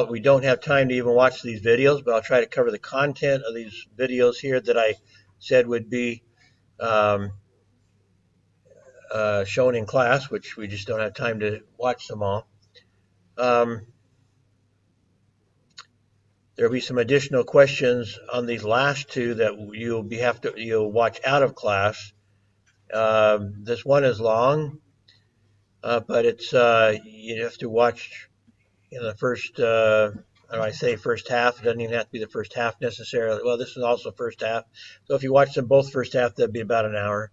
we don't have time to even watch these videos, but I'll try to cover the content of these videos here that I said would be um, shown in class, which we just don't have time to watch them all. Um, There'll be some additional questions on these last two that you'll watch out of class. This one is long, but it's you have to watch in the first. I say first half. It doesn't even have to be the first half necessarily. Well, this is also first half. So if you watch them both first half, that'd be about an hour.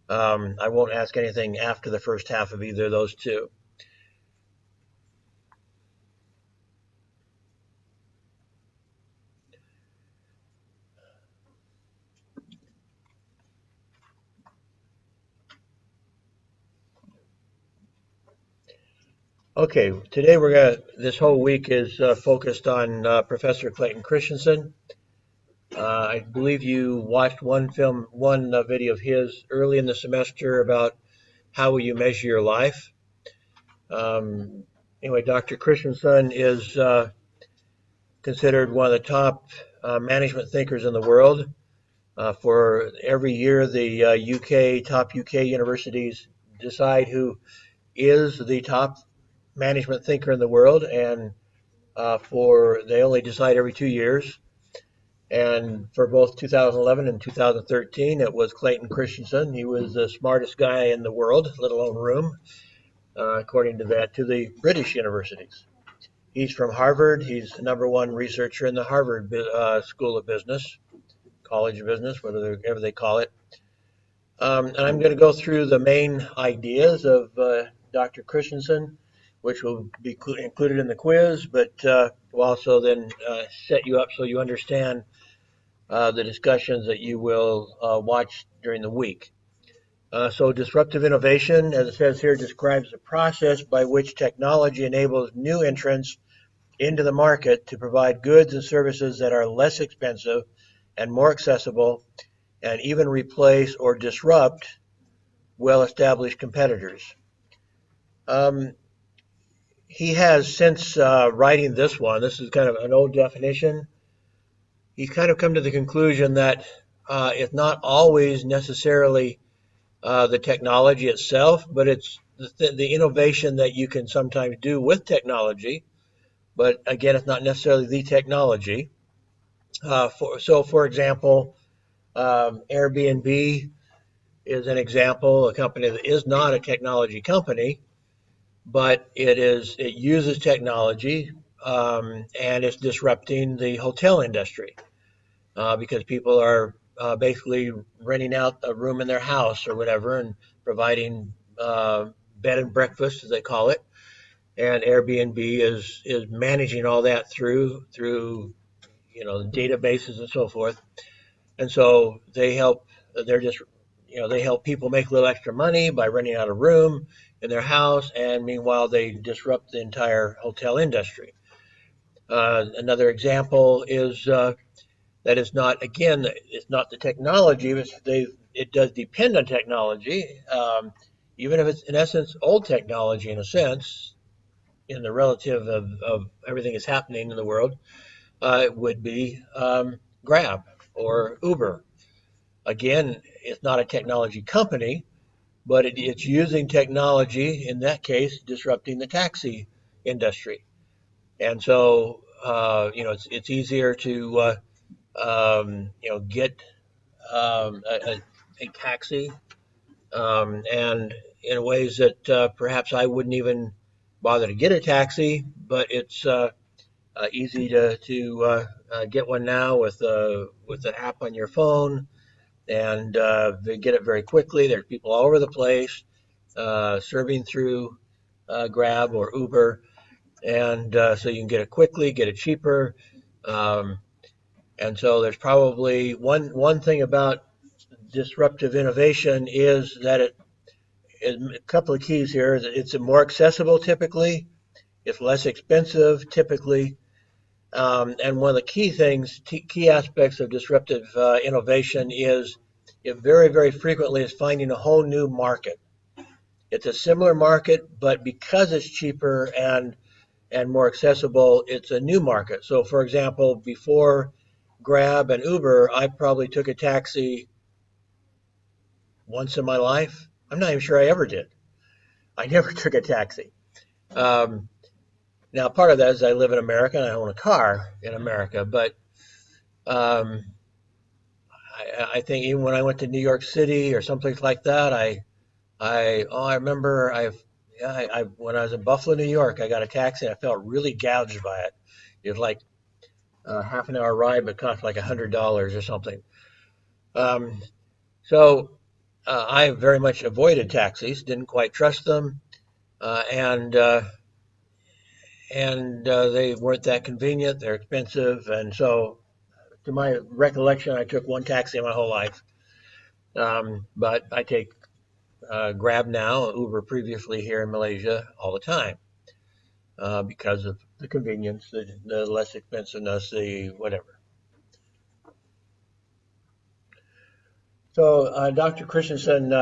I won't ask anything after the first half of either of those two. Okay, today this whole week is focused on Professor Clayton Christensen. I believe you watched one video of his early in the semester about how will you measure your life. Anyway, Dr. Christensen is considered one of the top management thinkers in the world. For every year, the top UK universities decide who is the top management thinker in the world, and they only decide every 2 years. And for both 2011 and 2013, it was Clayton Christensen. He was the smartest guy in the world, let alone room, according to the British universities. He's from Harvard. He's the #1 researcher in the Harvard School of Business, College of Business, whatever they call it. And I'm going to go through the main ideas of Dr. Christensen, which will be included in the quiz, but will also then set you up so you understand the discussions that you will watch during the week. So disruptive innovation, as it says here, describes the process by which technology enables new entrants into the market to provide goods and services that are less expensive and more accessible, and even replace or disrupt well-established competitors. He has, since writing this is kind of an old definition, he's kind of come to the conclusion that it's not always necessarily the technology itself, but it's the innovation that you can sometimes do with technology. But again, it's not necessarily the technology. For example, Airbnb is an example, a company that is not a technology company, but it uses technology, and it's disrupting the hotel industry because people are basically renting out a room in their house or whatever and providing bed and breakfast, as they call it. And Airbnb is managing all that through databases and so forth. And so they help people make a little extra money by renting out a room in their house, and meanwhile they disrupt the entire hotel industry. Another example is that it's not the technology, but it does depend on technology, even if it's in essence old technology in a sense, in the relative of everything that's happening in the world. It would be Grab or Uber. Again, it's not a technology company, but it's using technology, in that case, disrupting the taxi industry. And so, it's easier to, get a taxi, and in ways that perhaps I wouldn't even bother to get a taxi, but it's easy to get one now with the app on your phone, and they get it very quickly. There's people all over the place serving through Grab or Uber, and so you can get it quickly, get it cheaper. And so there's probably one thing about disruptive innovation is that a couple of keys here. It's more accessible typically, it's less expensive typically, and one of the key aspects of disruptive innovation is it very, very frequently is finding a whole new market. It's a similar market, but because it's cheaper and and more accessible, it's a new market. So, for example, before Grab and Uber, I probably took a taxi once in my life. I'm not even sure I ever did. I never took a taxi. Um, Now, part of that is I live in America and I own a car in America, but um, I think even when I went to New York City or someplace like that, I remember when I was in Buffalo, New York, I got a taxi and I felt really gouged by it. It was like a half an hour ride, but cost like $100 or something. Um, so I very much avoided taxis, didn't quite trust them, uh, and uh, and they weren't that convenient. They're expensive, and so to my recollection, I took one taxi in my whole life. But I take Grab now, Uber previously here in Malaysia all the time because of the convenience, the less expensiveness, the whatever. So Dr. Christensen,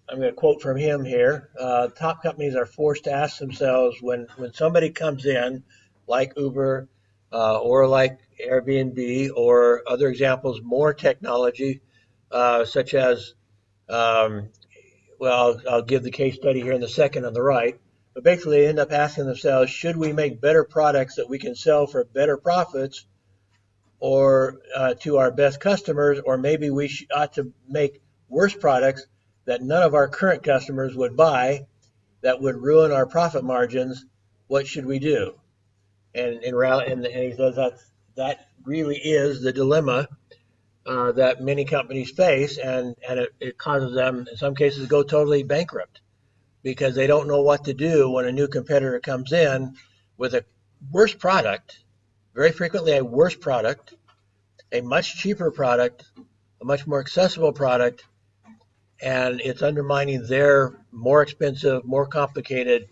I'm going to quote from him here. Top companies are forced to ask themselves when somebody comes in, like Uber or like Airbnb or other examples, more technology, such as, um, well, I'll give the case study here in the second on the right. But basically, they end up asking themselves, should we make better products that we can sell for better profits or to our best customers, or maybe we ought to make worse products that none of our current customers would buy that would ruin our profit margins. What should we do? And he says that really is the dilemma that many companies face, and it causes them in some cases to go totally bankrupt because they don't know what to do when a new competitor comes in with a worse product, very frequently a worse product, a much cheaper product, a much more accessible product, and it's undermining their more expensive, more complicated,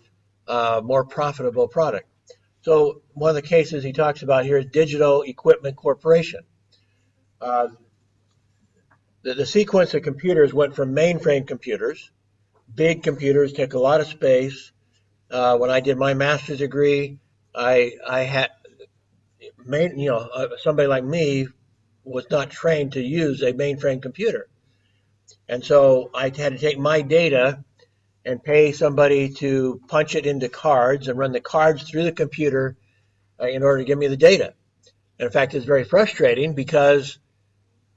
more profitable product. So one of the cases he talks about here is Digital Equipment Corporation. Uh, the sequence of computers went from mainframe computers, big computers, take a lot of space. When I did my master's degree, I had somebody like me was not trained to use a mainframe computer. And so I had to take my data and pay somebody to punch it into cards and run the cards through the computer in order to give me the data. And in fact, it's very frustrating because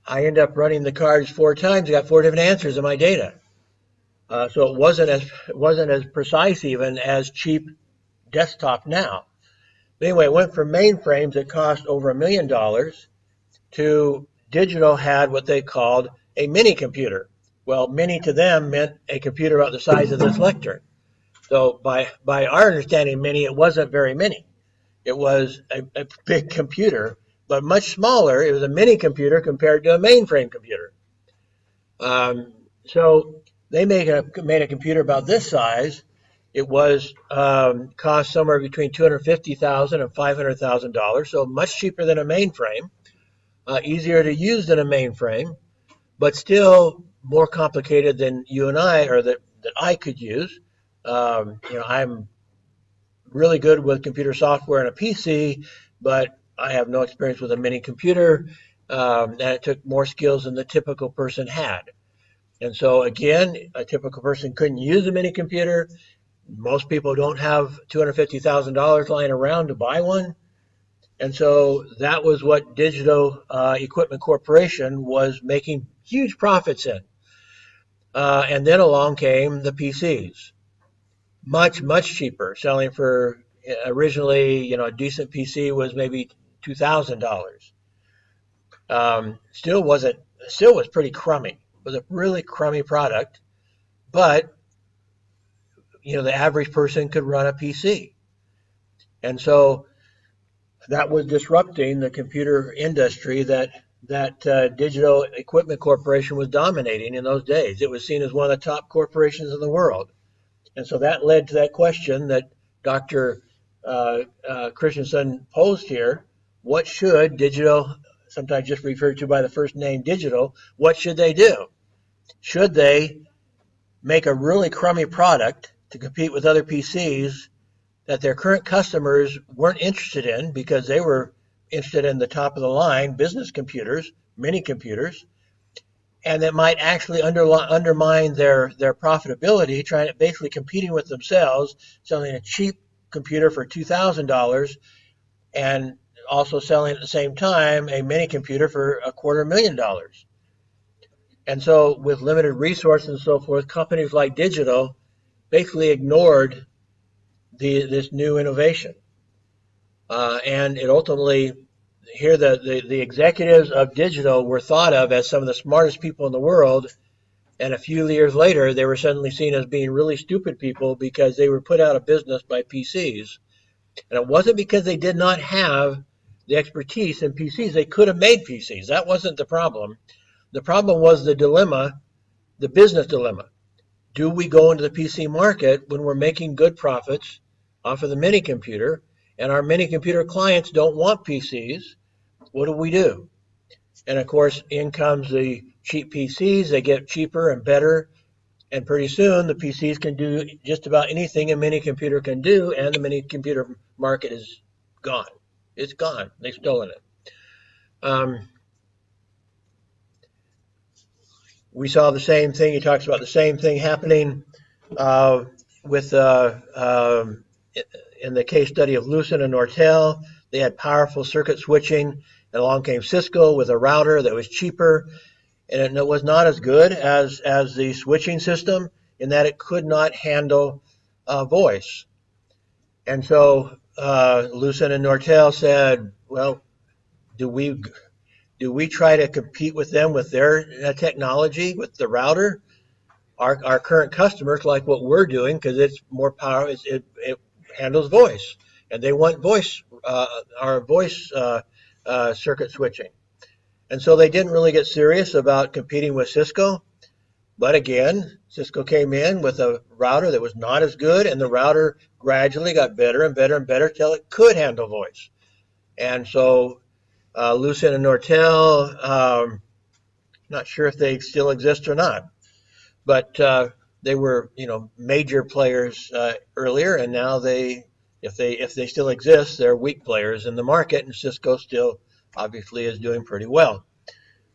I end up running the cards 4 times. I got 4 different answers in my data. So it wasn't as precise even as cheap desktop now. But anyway, it went from mainframes that cost over $1 million to digital had what they called a mini computer. Well, mini to them meant a computer about the size of this lectern. So by our understanding, mini, it wasn't very mini. It was a big computer, but much smaller. It was a mini computer compared to a mainframe computer. So they made a computer about this size. It was cost somewhere between $250,000 and $500,000, so much cheaper than a mainframe, easier to use than a mainframe, but still more complicated than you and I, or that I could use. I'm really good with computer software and a PC, but I have no experience with a mini computer, and it took more skills than the typical person had. And so again, a typical person couldn't use a mini computer. Most people don't have $250,000 lying around to buy one. And so that was what Digital Equipment Corporation was making huge profits in. And then along came the PCs, much, much cheaper, selling for originally, a decent PC was maybe $2,000. Still was pretty crummy. It was a really crummy product, but the average person could run a PC. And so that was disrupting the computer industry that Digital Equipment Corporation was dominating in those days. It was seen as one of the top corporations in the world. And so that led to that question that Dr. Christensen posed here. What should digital, sometimes just referred to by the first name digital, what should they do? Should they make a really crummy product to compete with other PCs that their current customers weren't interested in because they were interested in the top of the line business computers, mini computers, and that might actually undermine their profitability, trying to basically competing with themselves, selling a cheap computer for $2,000 and also selling at the same time a mini computer for $250,000. And so, with limited resources and so forth, companies like Digital basically ignored this new innovation. And it ultimately, here the executives of Digital were thought of as some of the smartest people in the world. And a few years later, they were suddenly seen as being really stupid people because they were put out of business by PCs. And it wasn't because they did not have the expertise in PCs. They could have made PCs. That wasn't the problem. The problem was the dilemma, the business dilemma. Do we go into the PC market when we're making good profits off of the mini computer and our mini computer clients don't want PCs? What do? And of course, in comes the cheap PCs. They get cheaper and better. And pretty soon, the PCs can do just about anything a mini computer can do, and the mini computer market is gone. It's gone. They've stolen it. We saw the same thing. He talks about the same thing happening with in the case study of Lucent and Nortel. They had powerful circuit switching, and along came Cisco with a router that was cheaper, and it was not as good as the switching system in that it could not handle voice. And so Lucent and Nortel said, well, do we try to compete with them with their technology, with the router? Our current customers like what we're doing because it's more power. It handles voice, and they want our voice circuit switching. And so they didn't really get serious about competing with Cisco. But again, Cisco came in with a router that was not as good, and the router gradually got better and better and better till it could handle voice. And so Lucent and Nortel, not sure if they still exist or not, but they were, major players earlier, and now if they still exist, they're weak players in the market, and Cisco still obviously is doing pretty well.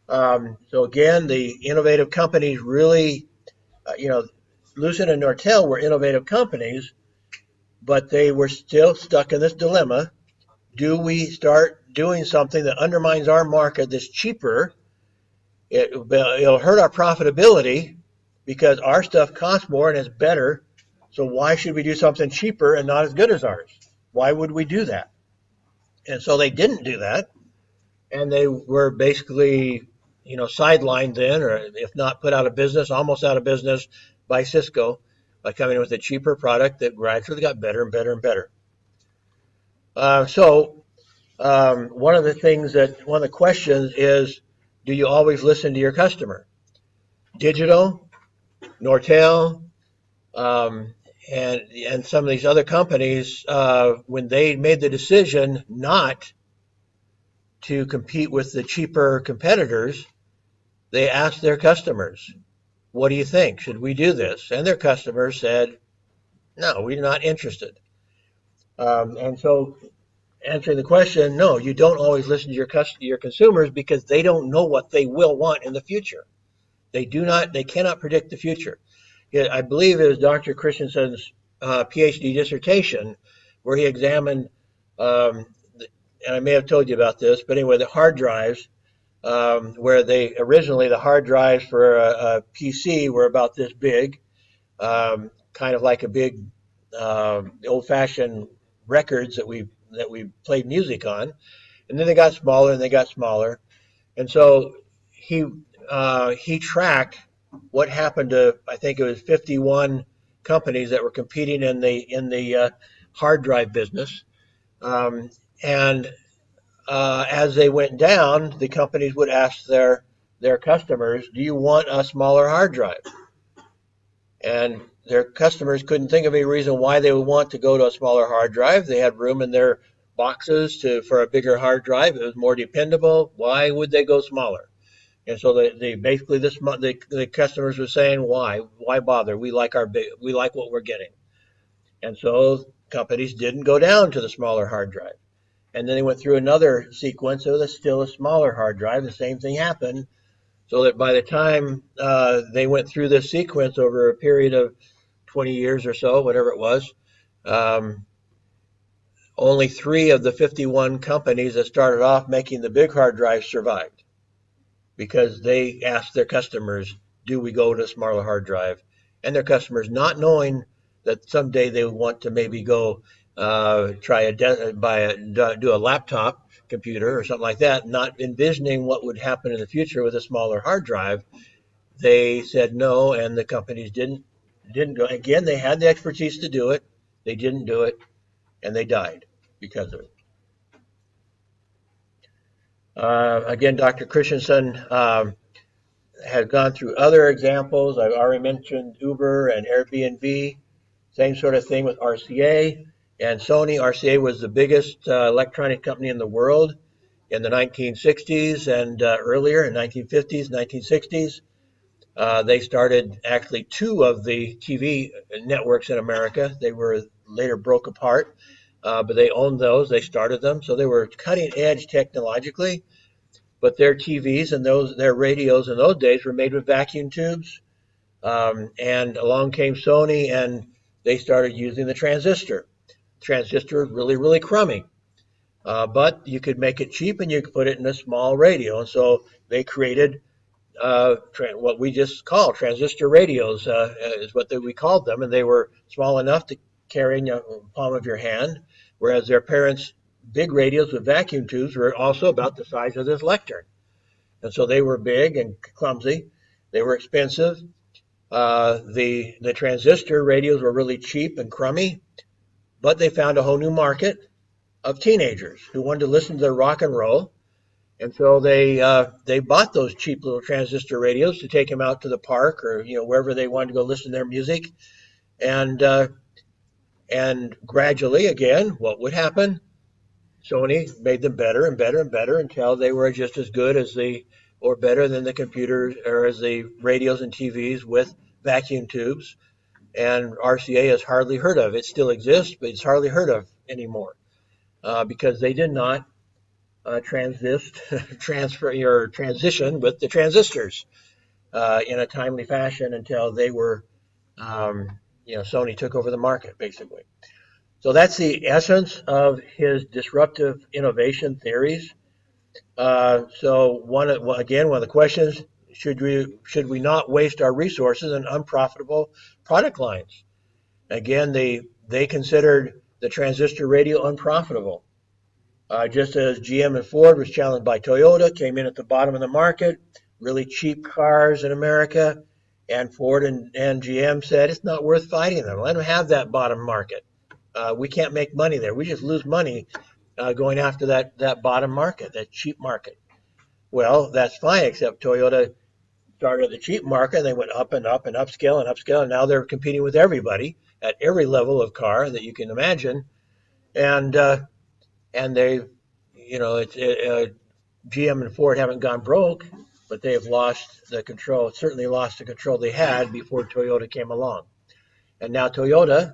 So again, the innovative companies really, Lucent and Nortel were innovative companies, but they were still stuck in this dilemma. Do we start doing something that undermines our market that's cheaper? It'll hurt our profitability because our stuff costs more and is better. So why should we do something cheaper and not as good as ours? Why would we do that? And so they didn't do that. And they were basically, sidelined then, or if not put out of business, almost out of business by Cisco by coming in with a cheaper product that gradually got better and better and better. So one of the questions is, do you always listen to your customer? Digital, Nortel, and some of these other companies, when they made the decision not to compete with the cheaper competitors, they asked their customers, what do you think? Should we do this? And their customers said, no, we're not interested. And so answering the question, no, you don't always listen to your consumers because they don't know what they will want in the future. They cannot predict the future. I believe it was Dr. Christensen's PhD dissertation where he examined, and I may have told you about this, but anyway, the hard drives, where the hard drives for a PC were about this big, kind of like a big old-fashioned records that we played music on, and then they got smaller and they got smaller, and so he tracked what happened to, I think it was 51 companies that were competing in the hard drive business, and as they went down, the companies would ask their customers, do you want a smaller hard drive? And their customers couldn't think of any reason why they would want to go to a smaller hard drive. They had room in their boxes for a bigger hard drive. It was more dependable. Why would they go smaller? And so the customers were saying, why bother? We like what we're getting. And so companies didn't go down to the smaller hard drive. And then they went through another sequence of still a smaller hard drive. The same thing happened, so that by the time they went through this sequence over a period of 20 years or so, whatever it was, um, only 3 of the 51 companies that started off making the big hard drives survived, because they asked their customers, do we go to a smaller hard drive? And their customers, not knowing that someday they would want to maybe go do a laptop computer or something like that, not envisioning what would happen in the future with a smaller hard drive, they said no, and the companies didn't go. Again, they had the expertise to do it. They didn't do it, and they died because of it. Again, Dr. Christensen has gone through other examples. I've already mentioned Uber and Airbnb. Same sort of thing with RCA and Sony. RCA was the biggest electronic company in the world in the 1960s and earlier in 1950s, 1960s. They started actually 2 of the TV networks in America. They were later broke apart, but they owned those. They started them, so they were cutting edge technologically. But their TVs and their radios in those days were made with vacuum tubes. And along came Sony, and they started using the transistor. Transistor really, really crummy. But you could make it cheap, and you could put it in a small radio. And so they created what we just call transistor radios, is what we called them. And they were small enough to carry in the palm of your hand, whereas their parents' big radios with vacuum tubes were also about the size of this lectern. And so they were big and clumsy. They were expensive. The transistor radios were really cheap and crummy, but they found a whole new market of teenagers who wanted to listen to their rock and roll. And so they bought those cheap little transistor radios to take them out to the park or wherever they wanted to go listen to their music. And gradually, again, what would happen? Sony made them better and better and better until they were just as good as or better than the computers or as the radios and TVs with vacuum tubes. And RCA is hardly heard of. It still exists, but it's hardly heard of anymore because they did not transition with the transistors in a timely fashion until they were, Sony took over the market, basically. So that's the essence of his disruptive innovation theories. So one of the questions: should we not waste our resources on unprofitable product lines? Again, they considered the transistor radio unprofitable. Just as GM and Ford was challenged by Toyota, came in at the bottom of the market, really cheap cars in America, and Ford and GM said it's not worth fighting them. Let them have that bottom market. We can't make money there. We just lose money going after that bottom market, that cheap market. Well, that's fine, except Toyota started at the cheap market, and they went up and up and upscale, and now they're competing with everybody at every level of car that you can imagine. And they, GM and Ford haven't gone broke, but they have lost the control, certainly lost the control they had before Toyota came along. And now Toyota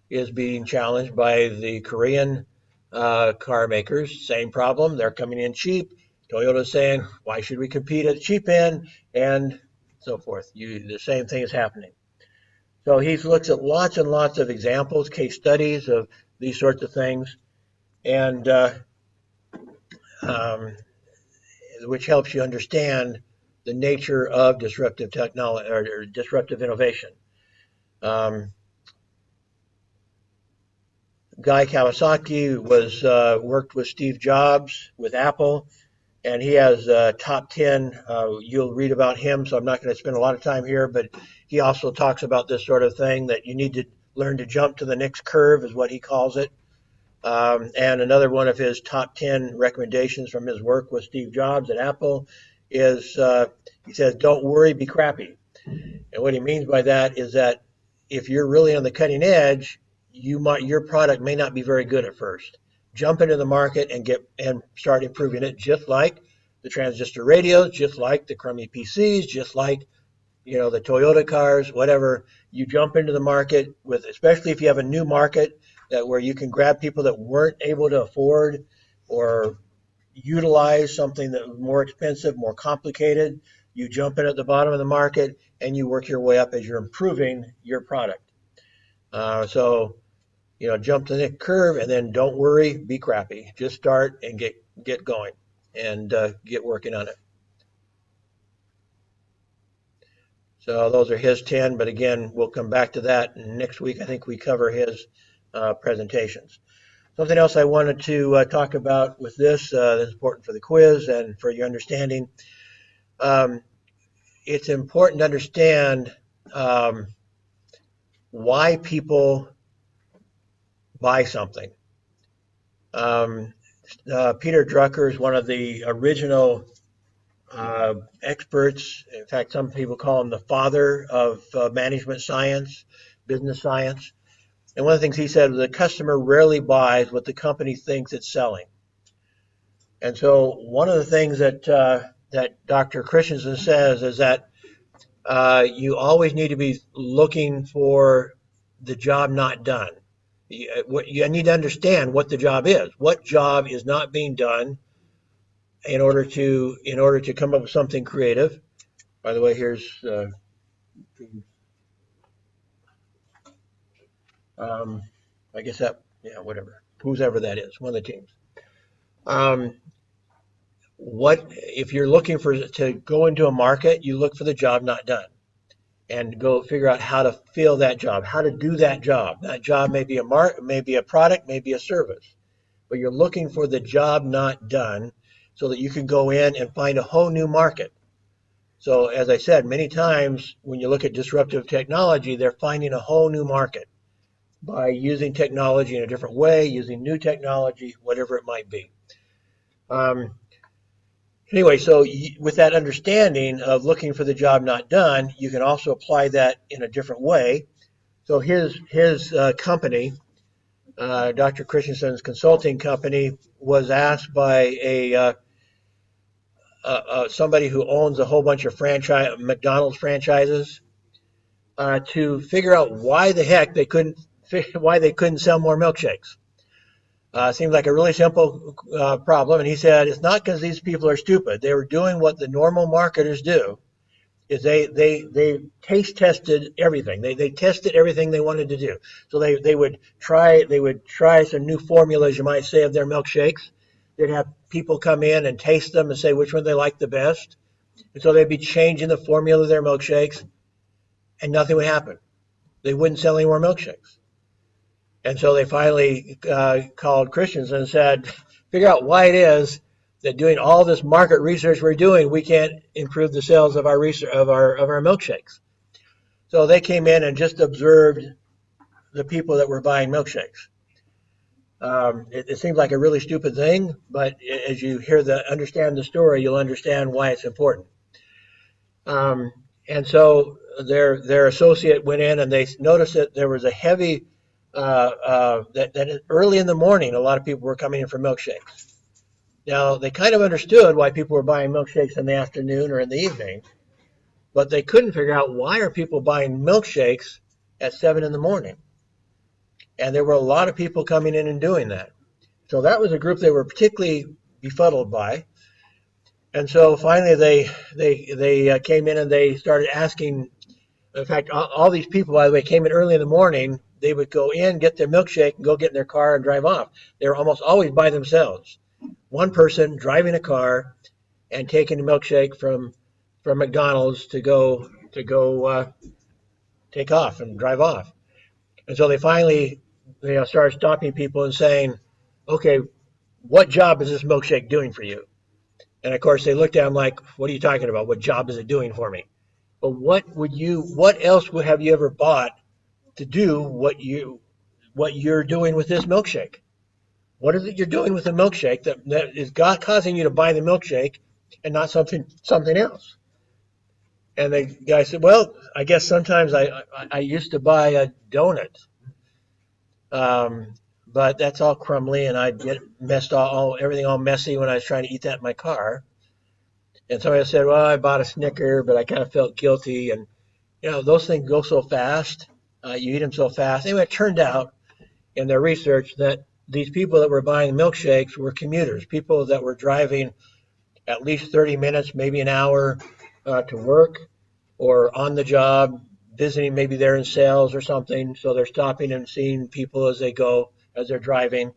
is being challenged by the Korean car makers. Same problem. They're coming in cheap. Toyota's saying, why should we compete at the cheap end? And so forth. The same thing is happening. So he looks at lots and lots of examples, case studies of these sorts of things, and which helps you understand the nature of disruptive technology or disruptive innovation. Guy Kawasaki worked with Steve Jobs with Apple, and he has top 10. You'll read about him, so I'm not going to spend a lot of time here, but he also talks about this sort of thing, that you need to learn to jump to the next curve, is what he calls it. And another one of his top 10 recommendations from his work with Steve Jobs at Apple is, he says, don't worry, be crappy. And what he means by that is that if you're really on the cutting edge, your product may not be very good at first. Jump into the market and start improving it, just like the transistor radios, just like the crummy PCs, just like the Toyota cars, whatever. You jump into the market with, especially if you have a new market that where you can grab people that weren't able to afford or utilize something that was more expensive, more complicated. You jump in at the bottom of the market and you work your way up as you're improving your product. So jump to the curve and then don't worry, be crappy. Just start and get going and get working on it. So those are his 10, but again, we'll come back to that next week. I think we cover his presentations. Something else I wanted to talk about with this that's important for the quiz and for your understanding. It's important to understand why people buy something. Peter Drucker is one of the original experts. In fact, some people call him the father of management science, business science. And one of the things he said was the customer rarely buys what the company thinks it's selling. And so one of the things that Dr. Christensen says is that you always need to be looking for the job not done. You need to understand what the job is. What job is not being done in order to come up with something creative. By the way, here's I guess whatever, who's ever that is, one of the teams. What if you're looking to go into a market? You look for the job not done, and go figure out how to fill that job, how to do that job. That job may be a product, maybe a service, but you're looking for the job not done, so that you can go in and find a whole new market. So as I said, many times when you look at disruptive technology, they're finding a whole new market by using technology in a different way, using new technology, whatever it might be. Anyway, so with that understanding of looking for the job not done, you can also apply that in a different way. So his company, Dr. Christensen's consulting company, was asked by somebody who owns a whole bunch of McDonald's franchises to figure out why the heck they couldn't sell more milkshakes. Seemed like a really simple problem, and he said it's not because these people are stupid. They were doing what the normal marketers do, is they taste tested everything. They tested everything they wanted to do. So they would try some new formulas, you might say, of their milkshakes. They'd have people come in and taste them and say which one they liked the best. And so they'd be changing the formula of their milkshakes, and nothing would happen. They wouldn't sell any more milkshakes. And so they finally called Christensen and said, figure out why it is that doing all this market research we're doing, we can't improve the sales of our milkshakes. So they came in and just observed the people that were buying milkshakes. It seems like a really stupid thing, but as you understand the story, you'll understand why it's important. And so their associate went in and they noticed that there was a heavy that early in the morning, a lot of people were coming in for milkshakes. Now, they kind of understood why people were buying milkshakes in the afternoon or in the evening, but they couldn't figure out why are people buying milkshakes at 7 in the morning. And there were a lot of people coming in and doing that. So that was a group they were particularly befuddled by. And so finally they came in and they started asking. In fact, all these people, by the way, came in early in the morning. They would go in, get their milkshake, and go get in their car and drive off. They were almost always by themselves. One person driving a car and taking a milkshake from McDonald's to go take off and drive off. And so they finally started stopping people and saying, okay, what job is this milkshake doing for you? And of course they looked at him like, what are you talking about? What job is it doing for me? But what else have you ever bought to do what you're doing with this milkshake? What is it you're doing with the milkshake that is causing you to buy the milkshake and not something else? And the guy said, well, I guess sometimes I used to buy a donut, but that's all crumbly and I'd get everything all messy when I was trying to eat that in my car. And somebody said, well, I bought a Snicker, but I kind of felt guilty. And, those things go so fast. You eat them so fast. Anyway, it turned out in their research that these people that were buying milkshakes were commuters, people that were driving at least 30 minutes, maybe an hour to work or on the job, visiting, maybe they're in sales or something. So they're stopping and seeing people as they go, as they're driving.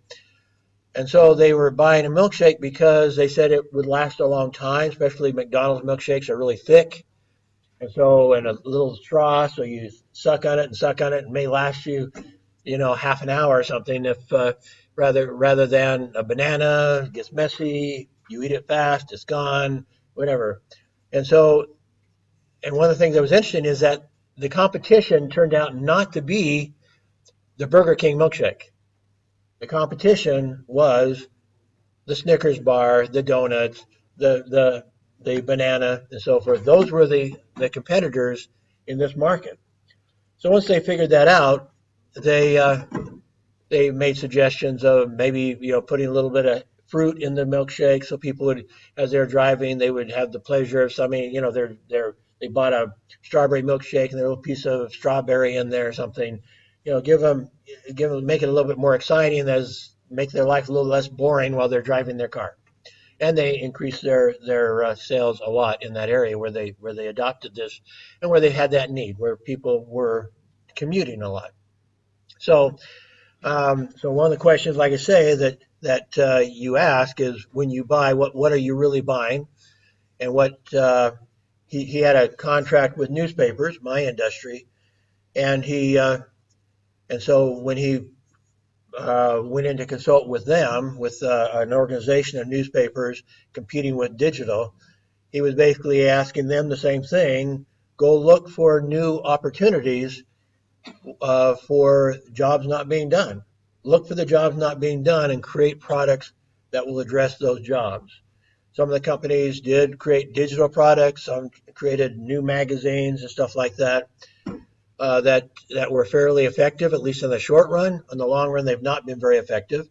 And so they were buying a milkshake because they said it would last a long time, especially McDonald's milkshakes are really thick. And so, in a little straw, so you suck on it and suck on it, and it may last you, half an hour or something. If rather than a banana, it gets messy, you eat it fast, it's gone, whatever. And so, and one of the things that was interesting is that the competition turned out not to be the Burger King milkshake. The competition was the Snickers bar, the donuts, the banana, and so forth. Those were the competitors in this market. So once they figured that out, they made suggestions of maybe putting a little bit of fruit in the milkshake, so people would, as they're driving, they would have the pleasure of something. They bought a strawberry milkshake and a little piece of strawberry in there or something. Give them, make it a little bit more exciting, as make their life a little less boring while they're driving their car. And they increased their sales a lot in that area where they adopted this, and where they had that need, where people were commuting a lot. So one of the questions, like I say, that you ask is, when you buy, what are you really buying? And what he had a contract with newspapers, my industry, and so when he went in to consult with them, with an organization of newspapers competing with digital, he was basically asking them the same thing: go look for new opportunities for jobs not being done. Look for the jobs not being done and create products that will address those jobs. Some of the companies did create digital products. Some created new magazines and stuff like that. That were fairly effective, at least in the short run. In the long run, they've not been very effective,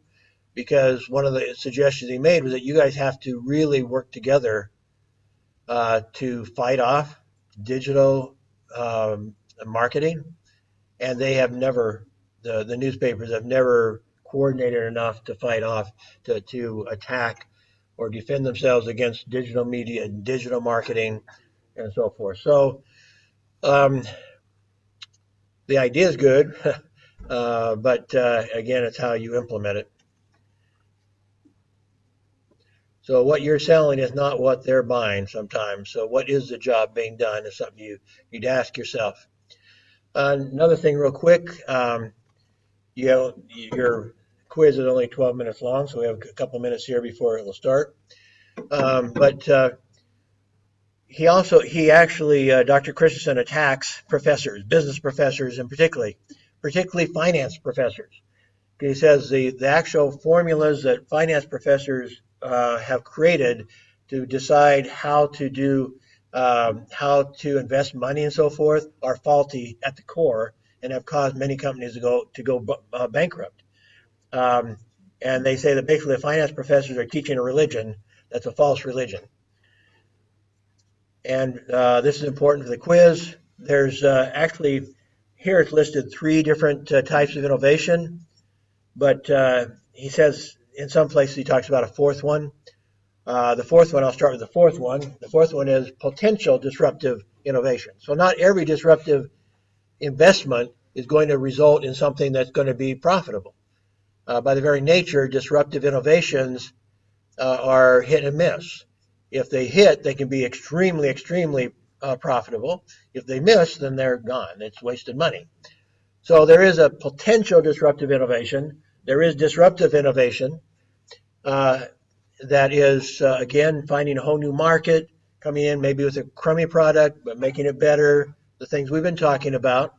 because one of the suggestions he made was that you guys have to really work together to fight off digital marketing, and they have never, the newspapers have never coordinated enough to fight off, to attack or defend themselves against digital media and digital marketing and so forth. So the idea is good, but again, it's how you implement it. So what you're selling is not what they're buying sometimes. So what is the job being done is something you'd ask yourself. Another thing real quick, your quiz is only 12 minutes long, so we have a couple minutes here before it will start. But Dr. Christensen attacks professors, business professors, and particularly finance professors. He says the actual formulas that finance professors have created to decide how to invest money and so forth are faulty at the core, and have caused many companies to go bankrupt. And they say that basically the finance professors are teaching a religion that's a false religion. And this is important for the quiz. There's actually, here it's listed 3 different types of innovation, but he says in some places he talks about a fourth one. The fourth one, I'll start with the fourth one. The fourth one is potential disruptive innovation. So not every disruptive investment is going to result in something that's going to be profitable. By the very nature, disruptive innovations are hit and miss. If they hit, they can be extremely, extremely profitable. If they miss, then they're gone. It's wasted money. So there is a potential disruptive innovation. There is disruptive innovation that is, again, finding a whole new market, coming in maybe with a crummy product, but making it better, the things we've been talking about.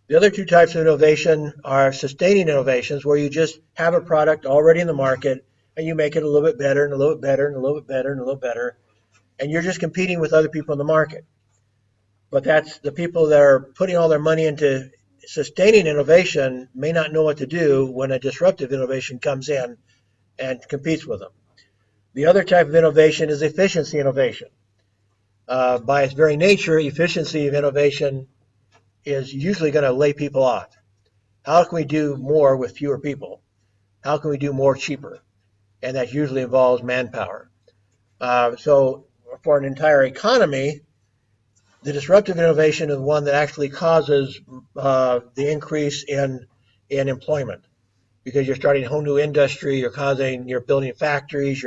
The other 2 types of innovation are sustaining innovations, where you just have a product already in the market and you make it a little bit better and a little bit better and a little bit better and a little better, and you're just competing with other people in the market. But that's the people that are putting all their money into sustaining innovation may not know what to do when a disruptive innovation comes in and competes with them. The other type of innovation is efficiency innovation. By its very nature, efficiency of innovation is usually going to lay people off. How can we do more with fewer people? How can we do more cheaper? And that usually involves manpower. So for an entire economy, the disruptive innovation is one that actually causes the increase in employment because you're starting a whole new industry, you're building factories,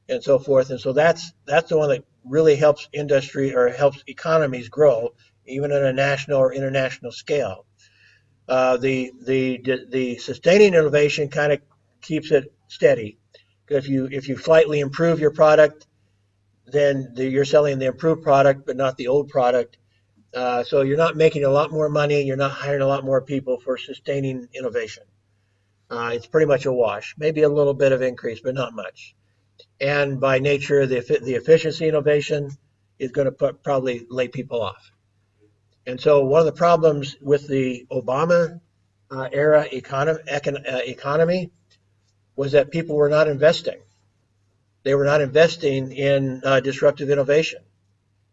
and so forth. And so that's the one that really helps industry or helps economies grow, even on a national or international scale. The sustaining innovation kind of keeps it steady. If you slightly improve your product, then you're selling the improved product, but not the old product. So you're not making a lot more money. You're not hiring a lot more people for sustaining innovation. It's pretty much a wash. Maybe a little bit of increase, but not much. And by nature, the efficiency innovation is going to probably lay people off. And so one of the problems with the Obama era economy was that people were not investing. They were not investing in disruptive innovation.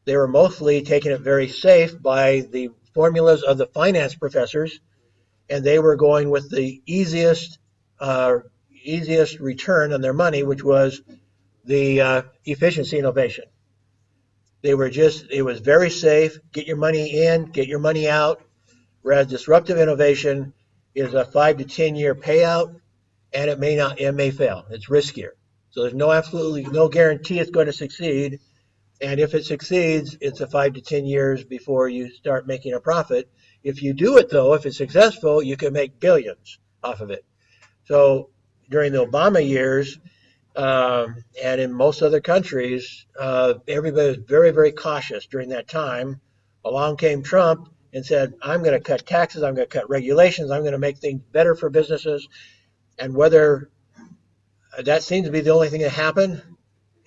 They were mostly taking it very safe by the formulas of the finance professors, and they were going with the easiest return on their money, which was the efficiency innovation. It was very safe. Get your money in, get your money out. Whereas disruptive innovation is a 5 to 10 year payout, and it may fail. It's riskier. So there's absolutely no guarantee it's going to succeed. And if it succeeds, it's a 5 to 10 years before you start making a profit. If you do it though, if it's successful, you can make billions off of it. So during the Obama years, and in most other countries, everybody was very, very cautious during that time. Along came Trump and said, I'm going to cut taxes, I'm going to cut regulations, I'm going to make things better for businesses. And whether that seems to be the only thing that happened,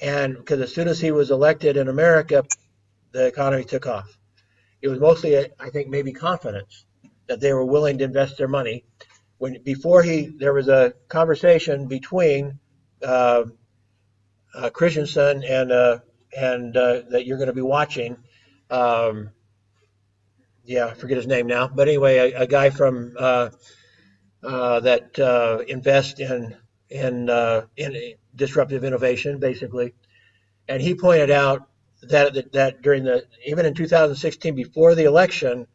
and because as soon as he was elected in America, the economy took off. It was mostly, I think, maybe confidence that they were willing to invest their money. There was a conversation between Christensen and that you're going to be watching. Yeah, I forget his name now, but anyway, a guy from that invest in disruptive innovation, basically, and he pointed out that even in 2016, before the election,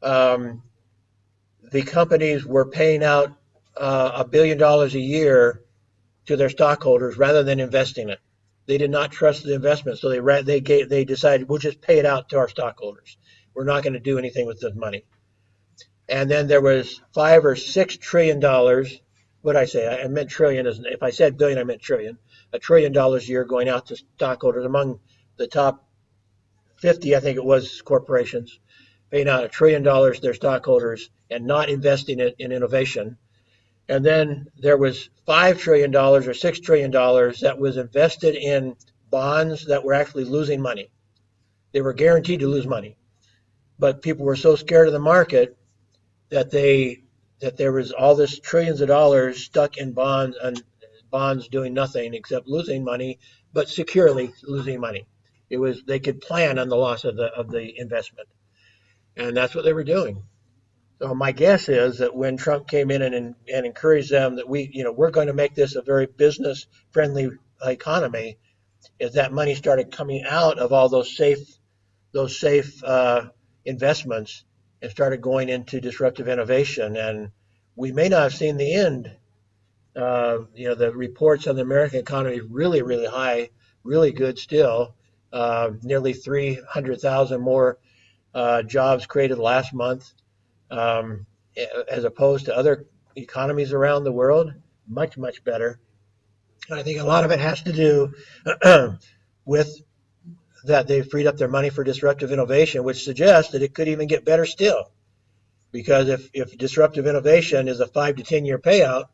um, the companies were paying out $1 billion a year to their stockholders rather than investing it. They did not trust the investment, so they decided we'll just pay it out to our stockholders. We're not going to do anything with the money. And then there was $5 or $6 trillion. What did I say? I meant trillion. If I said billion, I meant trillion. $1 trillion a year going out to stockholders among the top 50, I think it was, corporations, paying out $1 trillion to their stockholders and not investing it in innovation. And then there was $5 trillion or $6 trillion that was invested in bonds that were actually losing money. They were guaranteed to lose money, but people were so scared of the market that there was all this trillions of dollars stuck in bonds and bonds doing nothing except losing money, but securely losing money. They could plan on the loss of the investment, and that's what they were doing. So my guess is that when Trump came in and encouraged them that we're going to make this a very business friendly economy, is that money started coming out of all those safe investments and started going into disruptive innovation. And we may not have seen the end. The reports on the American economy really, really high, really good still. Nearly 300,000 more jobs created last month, as opposed to other economies around the world. Much, much better. And I think a lot of it has to do with that they've freed up their money for disruptive innovation, which suggests that it could even get better still. Because if disruptive innovation is a 5 to 10 year payout,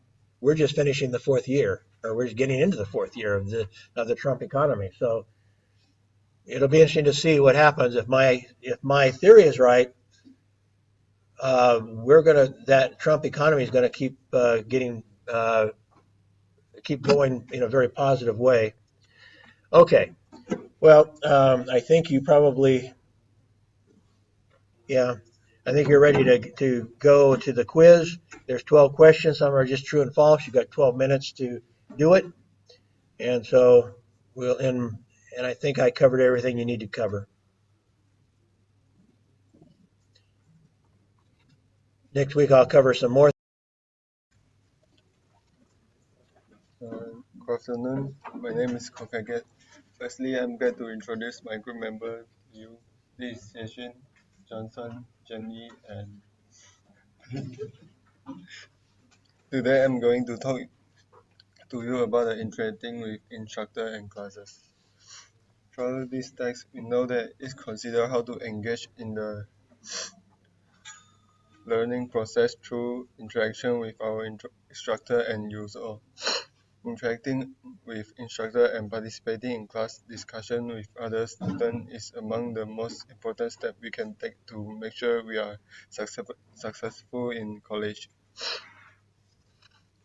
we're just finishing the fourth year, or we're just getting into the fourth year of the Trump economy. So it'll be interesting to see what happens if my theory is right. That Trump economy is gonna keep going in a very positive way. Okay, well, I think you probably, yeah. I think you're ready to go to the quiz. There's 12 questions. Some are just true and false. You've got 12 minutes to do it. And so and I think I covered everything you need to cover. Next week I'll cover some more. Good afternoon. My name is Kokaget. Firstly, I'm glad to introduce my group member to you. This is Xiamen, Johnson, Jenny, and today I'm going to talk to you about the interacting with instructor and classes. Throughout this text, we know that it's considered how to engage in the learning process through interaction with our instructor and user. Interacting with instructor and participating in class discussion with other students is among the most important steps we can take to make sure we are successful in college.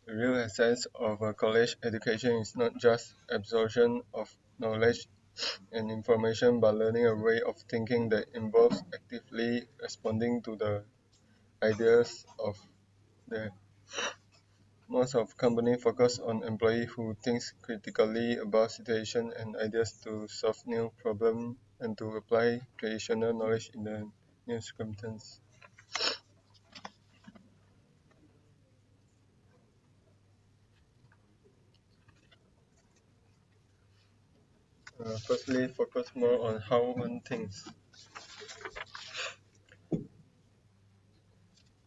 The real essence of a college education is not just absorption of knowledge and information, but learning a way of thinking that involves actively responding to the ideas of the most of company focus on employee who thinks critically about situation and ideas to solve new problem and to apply traditional knowledge in the new circumstance. Firstly, focus more on how one thinks.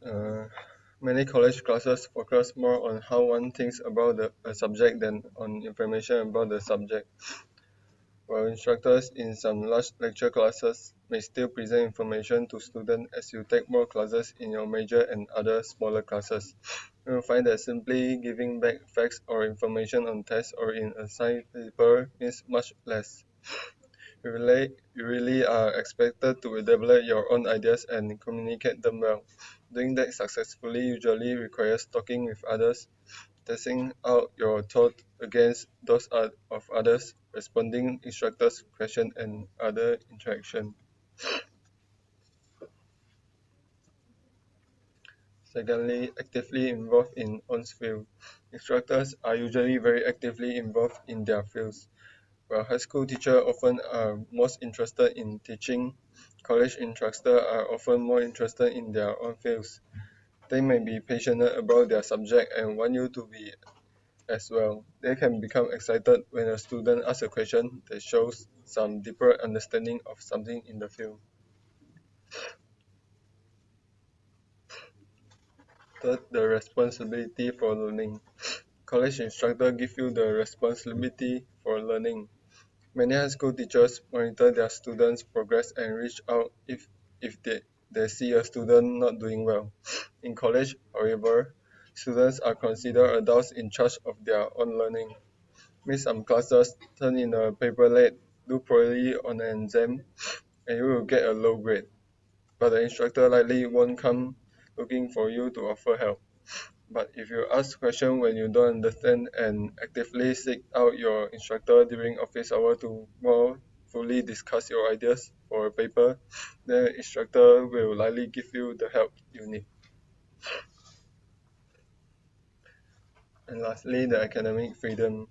Uh, Many college classes focus more on how one thinks about a subject than on information about the subject. While instructors in some large lecture classes may still present information to students as you take more classes in your major and other smaller classes, you will find that simply giving back facts or information on tests or in assigned paper means much less. You really are expected to develop your own ideas and communicate them well. Doing that successfully usually requires talking with others, testing out your thought against those of others, responding instructors' questions, and other interaction. Secondly, actively involved in one's field. Instructors are usually very actively involved in their fields. While high school teachers often are most interested in teaching, college instructors are often more interested in their own fields. They may be passionate about their subject and want you to be as well. They can become excited when a student asks a question that shows some deeper understanding of something in the field. Third, the responsibility for learning. College instructors give you the responsibility for learning. Many high school teachers monitor their students' progress and reach out if they see a student not doing well. In college, however, students are considered adults in charge of their own learning. Miss some classes, turn in a paper late, do poorly on an exam, and you will get a low grade. But the instructor likely won't come looking for you to offer help. But if you ask questions when you don't understand and actively seek out your instructor during office hour to more fully discuss your ideas for a paper, the instructor will likely give you the help you need. And lastly, the academic freedom.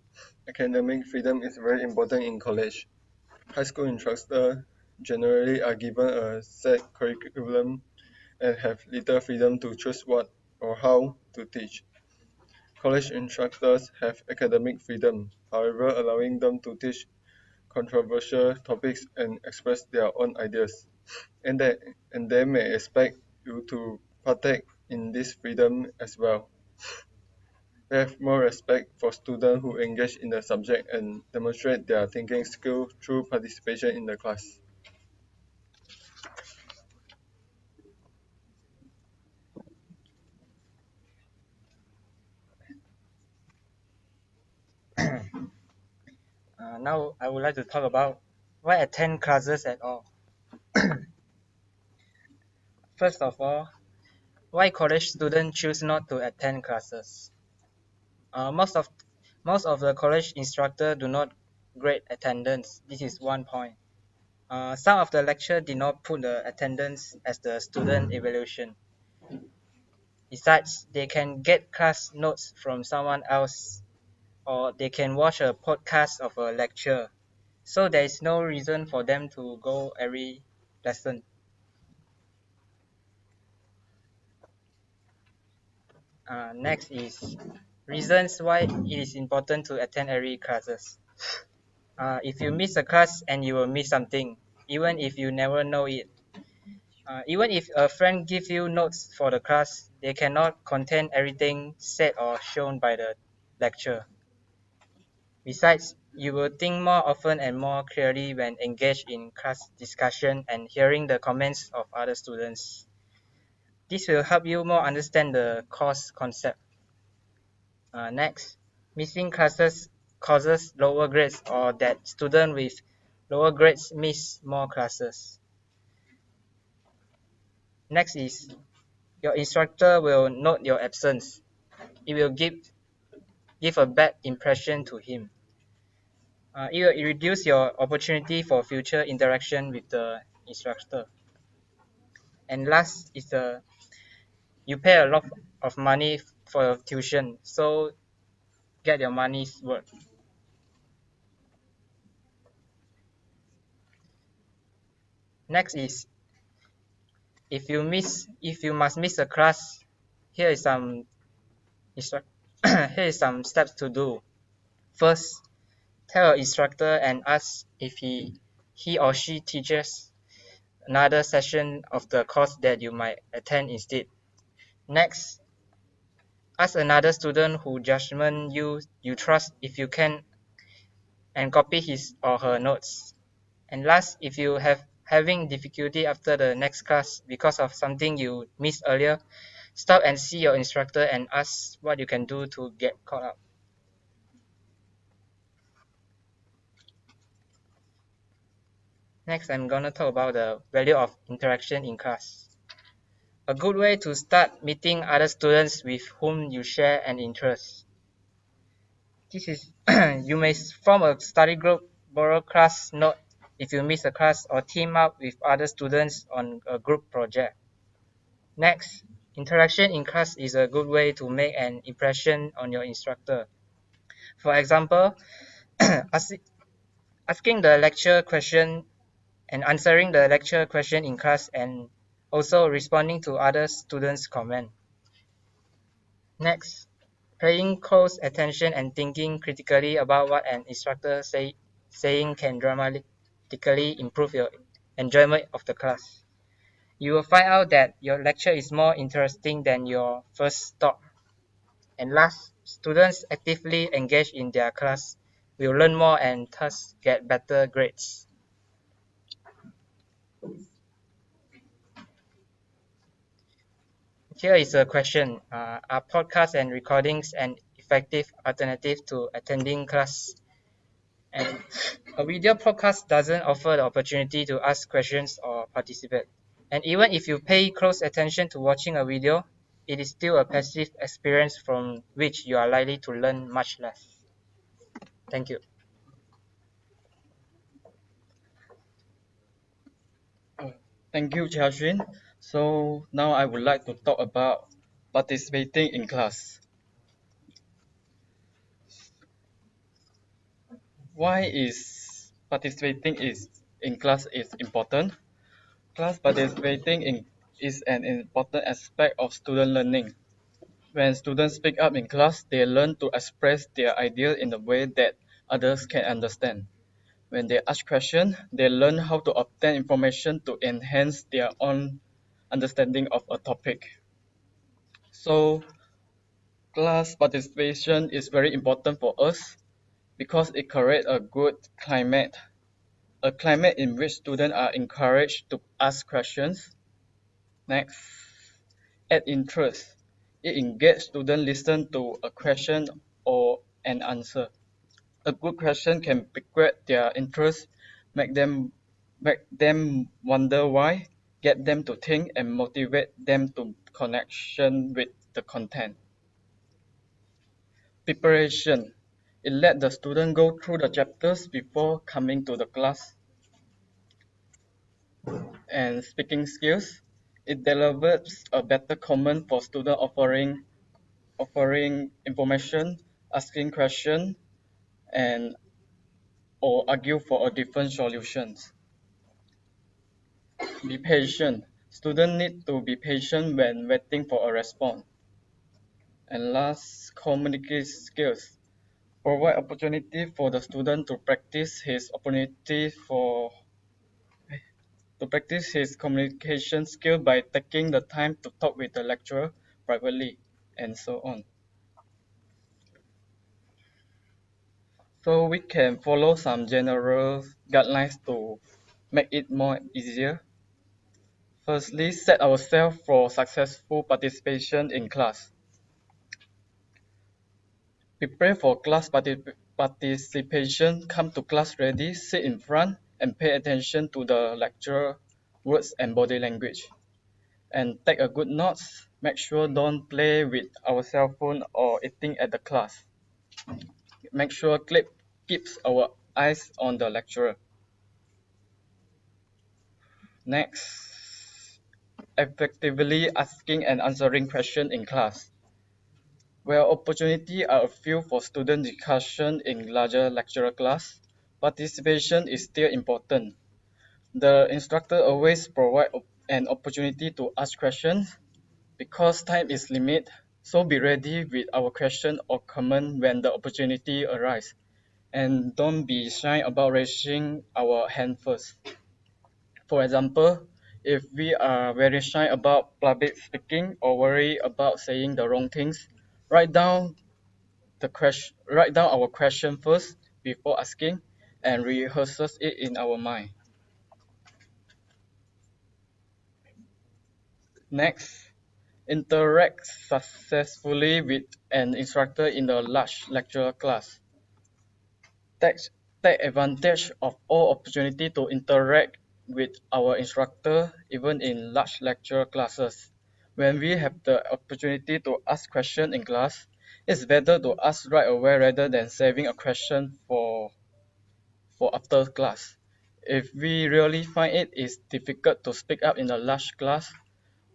Academic freedom is very important in college. High school instructors generally are given a set curriculum and have little freedom to choose what or how to teach. College instructors have academic freedom, however, allowing them to teach controversial topics and express their own ideas, and they may expect you to partake in this freedom as well. They have more respect for students who engage in the subject and demonstrate their thinking skill through participation in the class. Now I would like to talk about why attend classes at all. First of all, why college students choose not to attend classes. Uh, most of most of the college instructors do not grade attendance. This is one point. Some of the lecture did not put the attendance as the student evaluation. Besides, they can get class notes from someone else, or they can watch a podcast of a lecture. So there is no reason for them to go every lesson. Next is reasons why it is important to attend every classes. If you miss a class and you will miss something, even if you never know it. Even if a friend gives you notes for the class, they cannot contain everything said or shown by the lecture. Besides, you will think more often and more clearly when engaged in class discussion and hearing the comments of other students. This will help you more understand the course concept. Next, missing classes causes lower grades, or that students with lower grades miss more classes. Next is your instructor will note your absence. It will give a bad impression to him. It will reduce your opportunity for future interaction with the instructor. And last is you pay a lot of money for your tuition, so get your money's worth. Next is if you must miss a class, here is some here is some steps to do. First, tell your instructor and ask if he or she teaches another session of the course that you might attend instead. Next, ask another student who judgment you trust if you can and copy his or her notes. And last, if you have having difficulty after the next class because of something you missed earlier, stop and see your instructor and ask what you can do to get caught up. Next, I'm gonna talk about the value of interaction in class. A good way to start meeting other students with whom you share an interest. This is you may form a study group, borrow class note if you miss a class, or team up with other students on a group project. Next, interaction in class is a good way to make an impression on your instructor. For example, asking the lecture question and answering the lecture question in class, and also responding to other students' comment. Next, paying close attention and thinking critically about what an instructor saying can dramatically improve your enjoyment of the class. You will find out that your lecture is more interesting than your first thought. And last, students actively engage in their class will learn more and thus get better grades. Here is a question. Are podcasts and recordings an effective alternative to attending class? And a video podcast doesn't offer the opportunity to ask questions or participate. And even if you pay close attention to watching a video, it is still a passive experience from which you are likely to learn much less. Thank you. Thank you, Xiamen. So now I would like to talk about participating in class. Why is participating in class is important? Class participating in is an important aspect of student learning. When students speak up in class, they learn to express their ideas in a way that others can understand. When they ask questions, they learn how to obtain information to enhance their own understanding of a topic. So class participation is very important for us because it creates a climate in which students are encouraged to ask questions. Next, add interest. It engages students listen to a question or an answer. A good question can pique their interest, make them make them wonder why, get them to think, and motivate them to connection with the content. Preparation. It let the student go through the chapters before coming to the class. and speaking skills. It develops a better command for student offering information, asking questions, and or argue for a different solutions. Be patient. Students need to be patient when waiting for a response. And last, communicate skills. Provide opportunity for the student to practice his communication skill by taking the time to talk with the lecturer privately, and so on. So we can follow some general guidelines to make it more easier. Firstly, set ourselves for successful participation in class. Prepare for class participation, come to class ready, sit in front, and pay attention to the lecturer words and body language. And take a good notes. Make sure don't play with our cell phone or eating at the class. Make sure keeps our eyes on the lecturer. Next, effectively asking and answering questions in class. Where opportunity are a few for student discussion in larger lecturer class, participation is still important. The instructor always provide an opportunity to ask questions. Because time is limited, so be ready with our question or comment when the opportunity arises. And don't be shy about raising our hand first. For example, if we are very shy about public speaking or worry about saying the wrong things, write down write down our question first before asking and rehearses it in our mind. Next, interact successfully with an instructor in the large lecture class. Take, take advantage of all opportunity to interact with our instructor even in large lecture classes. When we have the opportunity to ask questions in class, it's better to ask right away rather than saving a question for after class. If we really find it is difficult to speak up in a large class,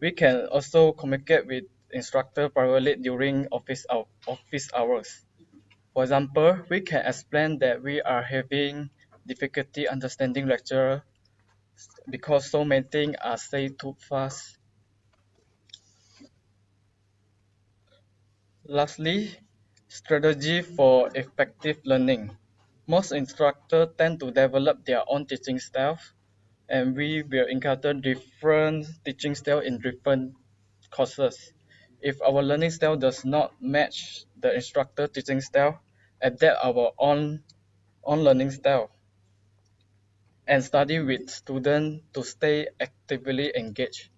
we can also communicate with instructor privately during office hours. For example, we can explain that we are having difficulty understanding lecture because so many things are said too fast. Lastly, strategy for effective learning. Most instructors tend to develop their own teaching style, and we will encounter different teaching style in different courses. If our learning style does not match the instructor teaching style, adapt our own learning style and study with students to stay actively engaged.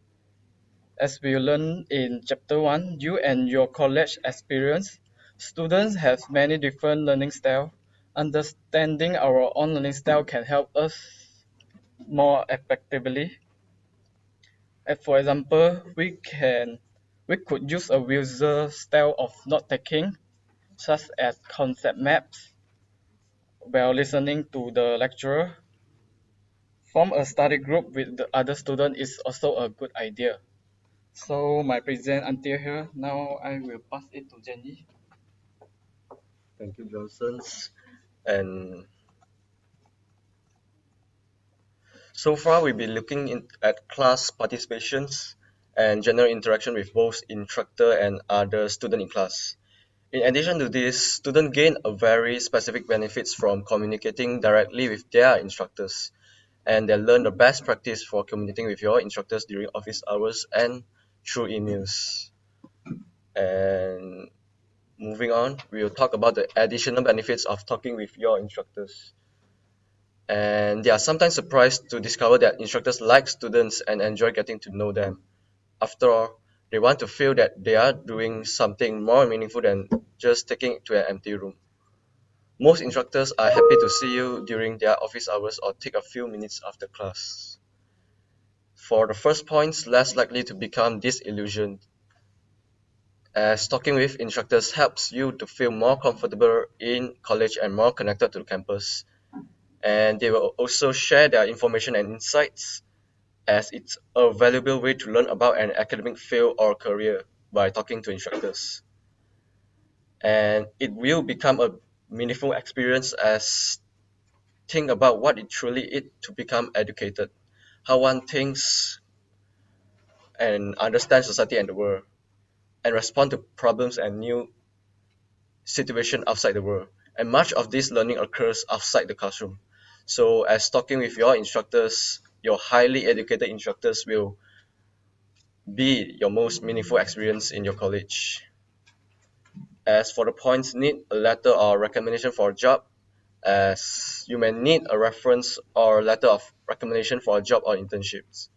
As we learned in chapter 1, you and your college experience, students have many different learning styles. Understanding our own learning style can help us more effectively. For example, we could use a user style of note taking, such as concept maps, while listening to the lecturer. Form a study group with the other student is also a good idea. So my present until here. Now I will pass it to Jenny. Thank you, Johnson. And so far, we've been looking at class participations and general interaction with both instructor and other student in class. In addition to this, students gain a very specific benefits from communicating directly with their instructors, and they learn the best practice for communicating with your instructors during office hours and through emails. And moving on, we'll talk about the additional benefits of talking with your instructors. And they are sometimes surprised to discover that instructors like students and enjoy getting to know them. After all, they want to feel that they are doing something more meaningful than just taking to an empty room. Most instructors are happy to see you during their office hours or take a few minutes after class. For the first points, less likely to become disillusioned, as talking with instructors helps you to feel more comfortable in college and more connected to the campus. And they will also share their information and insights as it's a valuable way to learn about an academic field or career by talking to instructors. And it will become a meaningful experience as think about what it truly is to become educated, how one thinks and understands society and the world, and respond to problems and new situations outside the world. And much of this learning occurs outside the classroom. So as talking with your instructors, your highly educated instructors will be your most meaningful experience in your college. As for the points, need a letter or recommendation for a job, as you may need a reference or letter of recommendation for a job or internships.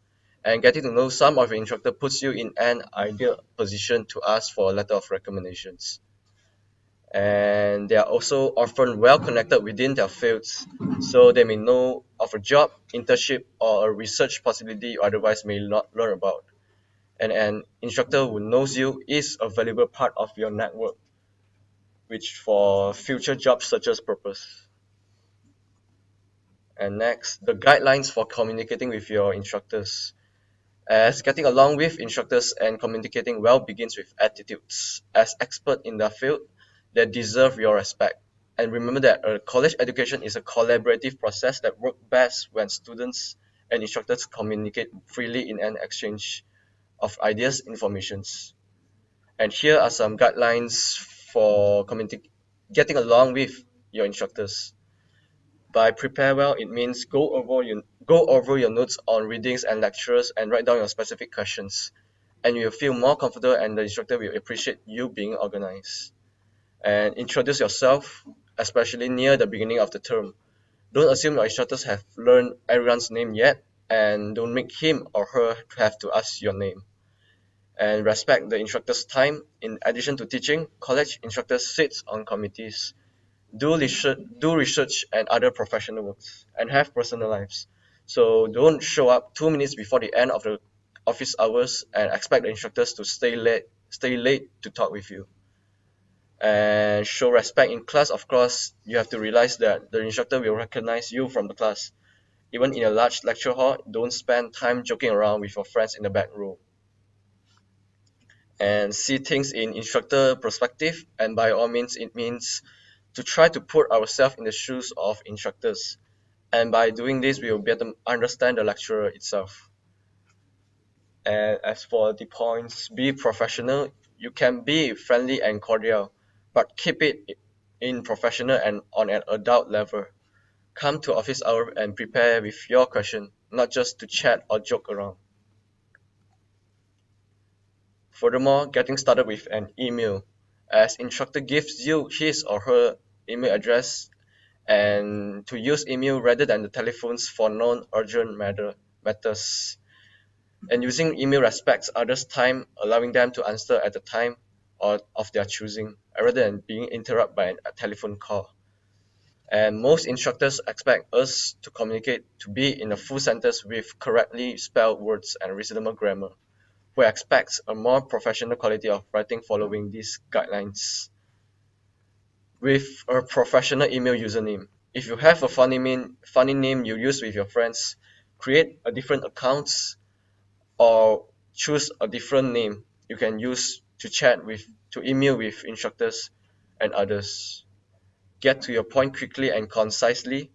And getting to know some of your instructor puts you in an ideal position to ask for a letter of recommendations. And they are also often well connected within their fields, so they may know of a job, internship, or a research possibility you otherwise may not learn about. And an instructor who knows you is a valuable part of your network, which for future job searches purpose. And next, the guidelines for communicating with your instructors. As getting along with instructors and communicating well begins with attitudes. As expert in their field, they deserve your respect. And remember that a college education is a collaborative process that works best when students and instructors communicate freely in an exchange of ideas, informations. And here are some guidelines for getting along with your instructors. By prepare well, it means go over your notes on readings and lectures and write down your specific questions. And you'll feel more comfortable and the instructor will appreciate you being organized. And introduce yourself, especially near the beginning of the term. Don't assume your instructors have learned everyone's name yet, and don't make him or her have to ask your name. And respect the instructor's time. In addition to teaching, college instructors sit on committees, do research and other professional works, and have personal lives. So don't show up 2 minutes before the end of the office hours and expect the instructors to stay late to talk with you. And show respect in class. Of course, you have to realize that the instructor will recognize you from the class. Even in a large lecture hall, don't spend time joking around with your friends in the back row. And see things in instructor perspective, and by all means it means to try to put ourselves in the shoes of instructors, and by doing this we will better understand the lecturer itself. And as for the points, be professional. You can be friendly and cordial, but keep it in professional and on an adult level. Come to office hour and prepare with your question, not just to chat or joke around. Furthermore, getting started with an email, as instructor gives you his or her email address and to use email rather than the telephones for non-urgent matters. And using email respects others' time, allowing them to answer at the time or of their choosing, rather than being interrupted by a telephone call. And most instructors expect us to communicate to be in a full sentence with correctly spelled words and reasonable grammar, who expects a more professional quality of writing following these guidelines. With a professional email username. If you have a funny name you use with your friends, create a different accounts or choose a different name you can use to email with instructors and others. Get to your point quickly and concisely.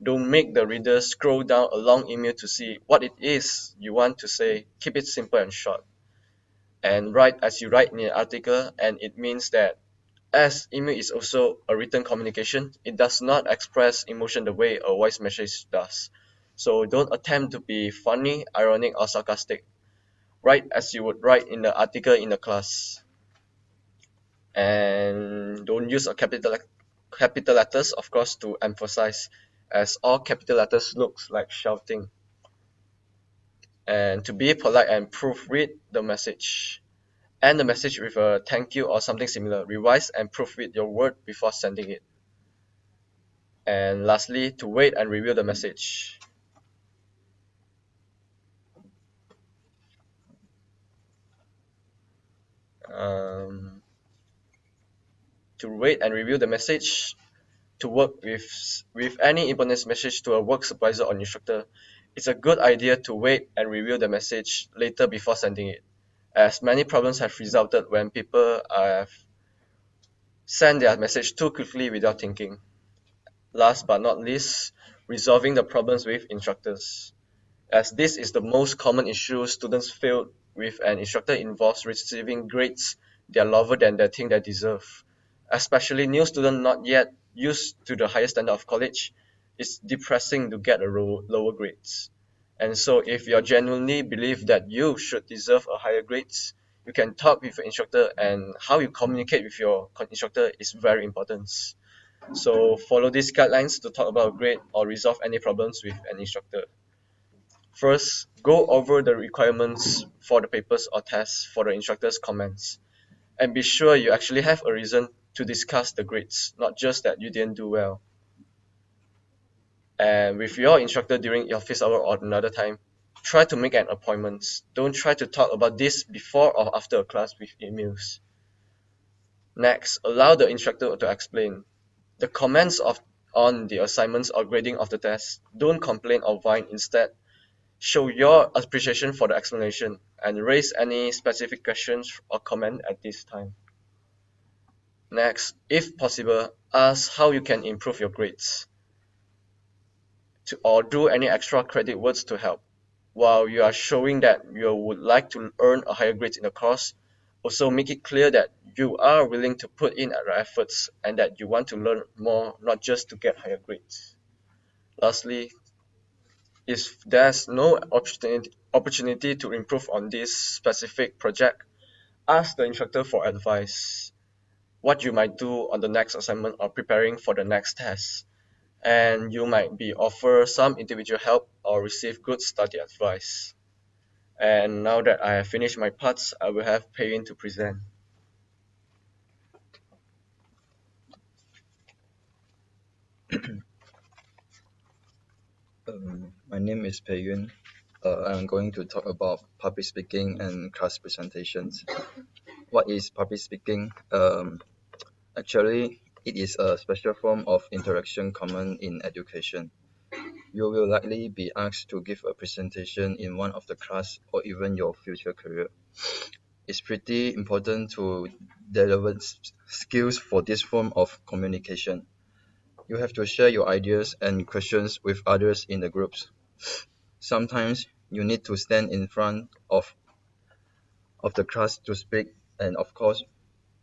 Don't make the reader scroll down a long email to see what it is you want to say. Keep it simple and short. And write as you write in an article, and it means that as email is also a written communication, it does not express emotion the way a voice message does. So don't attempt to be funny, ironic, or sarcastic. Write as you would write in the article in the class. And don't use a capital letters, of course, to emphasize, as all capital letters looks like shouting. And to be polite and proofread the message. End the message with a thank you or something similar. Revise and proofread your word before sending it. And lastly, to wait and review the message. Um, to wait and review the message, to work with any important message to a work supervisor or instructor, It's a good idea to wait and review the message later before sending it, as many problems have resulted when people have sent their message too quickly without thinking. Last but not least, resolving the problems with instructors. As this is the most common issue students fail with an instructor involves receiving grades that are lower than they think they deserve. Especially new students not yet used to the higher standard of college, it's depressing to get a lower grades. And so if you genuinely believe that you should deserve a higher grades, you can talk with your instructor, and how you communicate with your instructor is very important. So follow these guidelines to talk about grade or resolve any problems with an instructor. First, go over the requirements for the papers or tests for the instructor's comments, and be sure you actually have a reason to discuss the grades, not just that you didn't do well. And with your instructor during your office hour or another time, try to make an appointment. Don't try to talk about this before or after a class with emails. Next, allow the instructor to explain. The comments on the assignments or grading of the test, don't complain or whine. Instead, show your appreciation for the explanation and raise any specific questions or comment at this time. Next, if possible, ask how you can improve your grades or do any extra credit words to help. While you are showing that you would like to earn a higher grade in the course, also make it clear that you are willing to put in efforts and that you want to learn more, not just to get higher grades. Lastly, if there's no opportunity to improve on this specific project, ask the instructor for advice, what you might do on the next assignment or preparing for the next test. And you might be offered some individual help or receive good study advice. And now that I have finished my parts, I will have Pei to present. My name is Pei Yun. I'm going to talk about public speaking and class presentations. What is public speaking? Actually, it is a special form of interaction common in education. You will likely be asked to give a presentation in one of the class or even your future career. It's pretty important to develop skills for this form of communication. You have to share your ideas and questions with others in the groups. Sometimes you need to stand in front of the class to speak, and of course,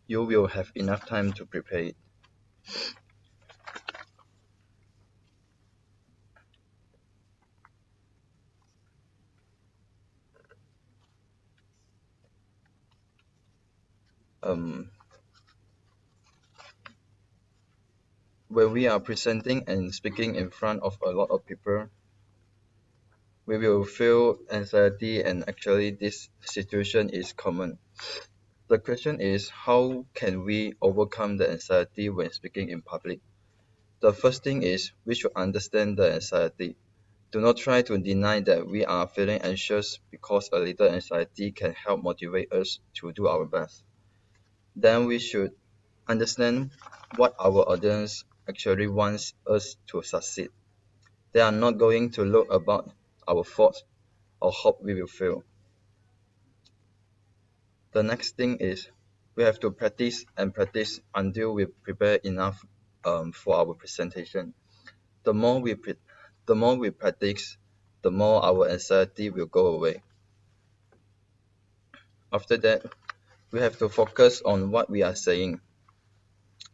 you will have enough time to prepare it. Um, when we are presenting and speaking in front of a lot of people, we will feel anxiety, and actually this situation is common. The question is, how can we overcome the anxiety when speaking in public? The first thing is we should understand the anxiety. Do not try to deny that we are feeling anxious, because a little anxiety can help motivate us to do our best. Then we should understand what our audience actually wants us to succeed. They are not going to look about our faults or hope we will fail. The next thing is we have to practice and practice until we prepare enough for our presentation. The more we practice, the more our anxiety will go away. After that, we have to focus on what we are saying.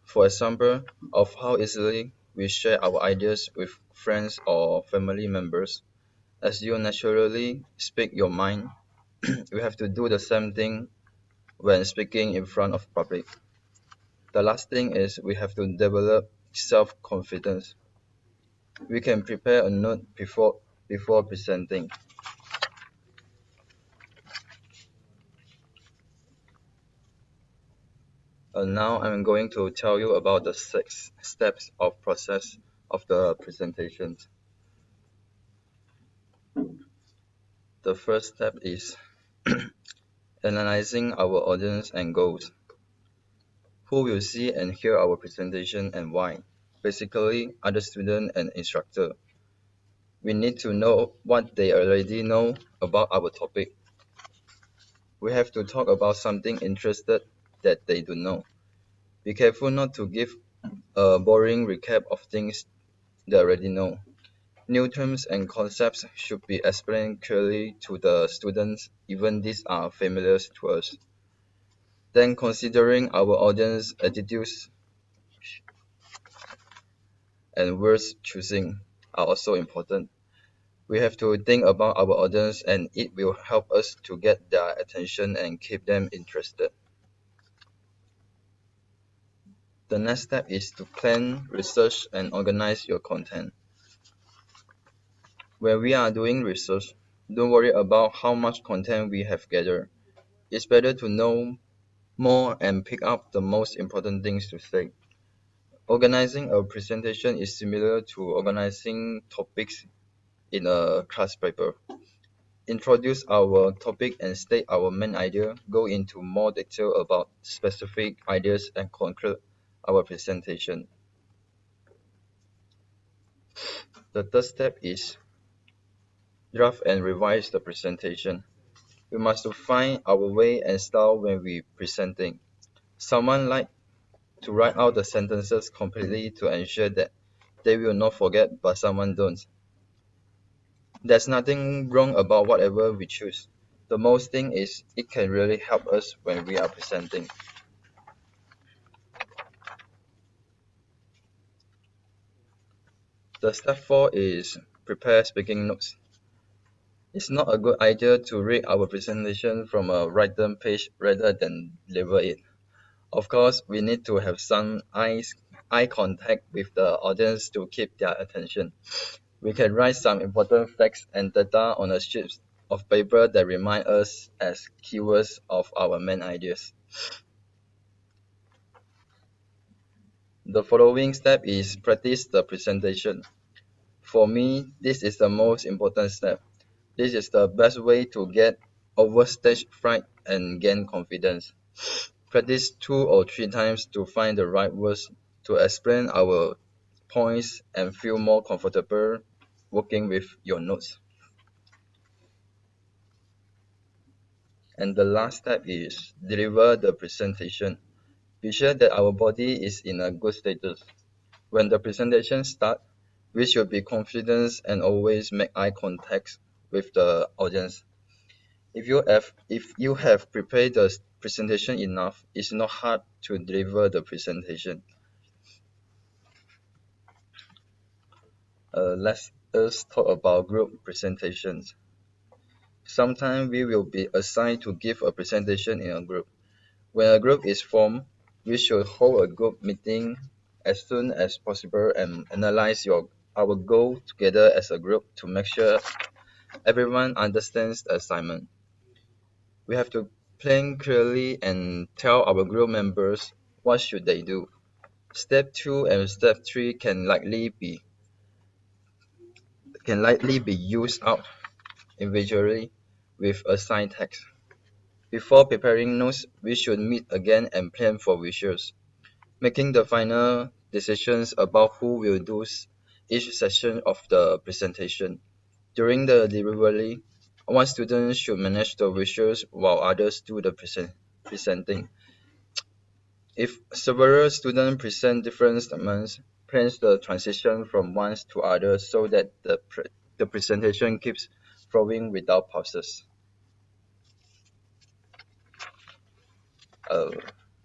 For example, of how easily we share our ideas with friends or family members. As you naturally speak your mind, you have to do the same thing when speaking in front of public. The last thing is we have to develop self-confidence. We can prepare a note before presenting. Now I'm going to tell you about the 6 steps of process of the presentations. The first step is analyzing our audience and goals. Who will see and hear our presentation and why? Basically, other students and instructor. We need to know what they already know about our topic. We have to talk about something interested that they don't know. Be careful not to give a boring recap of things they already know. New terms and concepts should be explained clearly to the students, even these are familiar to us. Then considering our audience attitudes and words choosing are also important. We have to think about our audience and it will help us to get their attention and keep them interested. The next step is to plan, research, and organize your content. When we are doing research, don't worry about how much content we have gathered. It's better to know more and pick up the most important things to say. Organizing a presentation is similar to organizing topics in a class paper. Introduce our topic and state our main idea, go into more detail about specific ideas and conclude our presentation. The third step is draft and revise the presentation. We must find our way and style when we presenting. Someone like to write out the sentences completely to ensure that they will not forget, but someone don't. There's nothing wrong about whatever we choose. The most thing is it can really help us when we are presenting. The step 4 is prepare speaking notes. It's not a good idea to read our presentation from a written page rather than deliver it. Of course, we need to have some eye contact with the audience to keep their attention. We can write some important facts and data on a sheet of paper that remind us as keywords of our main ideas. The following step is practice the presentation. For me, this is the most important step. This is the best way to get over stage fright and gain confidence. Practice 2 or 3 times to find the right words to explain our points and feel more comfortable working with your notes. And the last step is deliver the presentation. Be sure that our body is in a good status. When the presentation starts, we should be confident and always make eye contact with the audience. If you have prepared the presentation enough, it's not hard to deliver the presentation. Let us talk about group presentations. Sometimes we will be assigned to give a presentation in a group. When a group is formed, we should hold a group meeting as soon as possible and analyze our goal together as a group to make sure everyone understands the assignment. We have to plan clearly and tell our group members what should they do. Step 2 and step 3 can likely be used out individually with assigned tasks. Before preparing notes, we should meet again and plan for visuals, making the final decisions about who will do each section of the presentation. During the delivery, one student should manage the visuals while others do the presenting. If several students present different statements, plan the transition from one to others so that the presentation keeps flowing without pauses. Uh,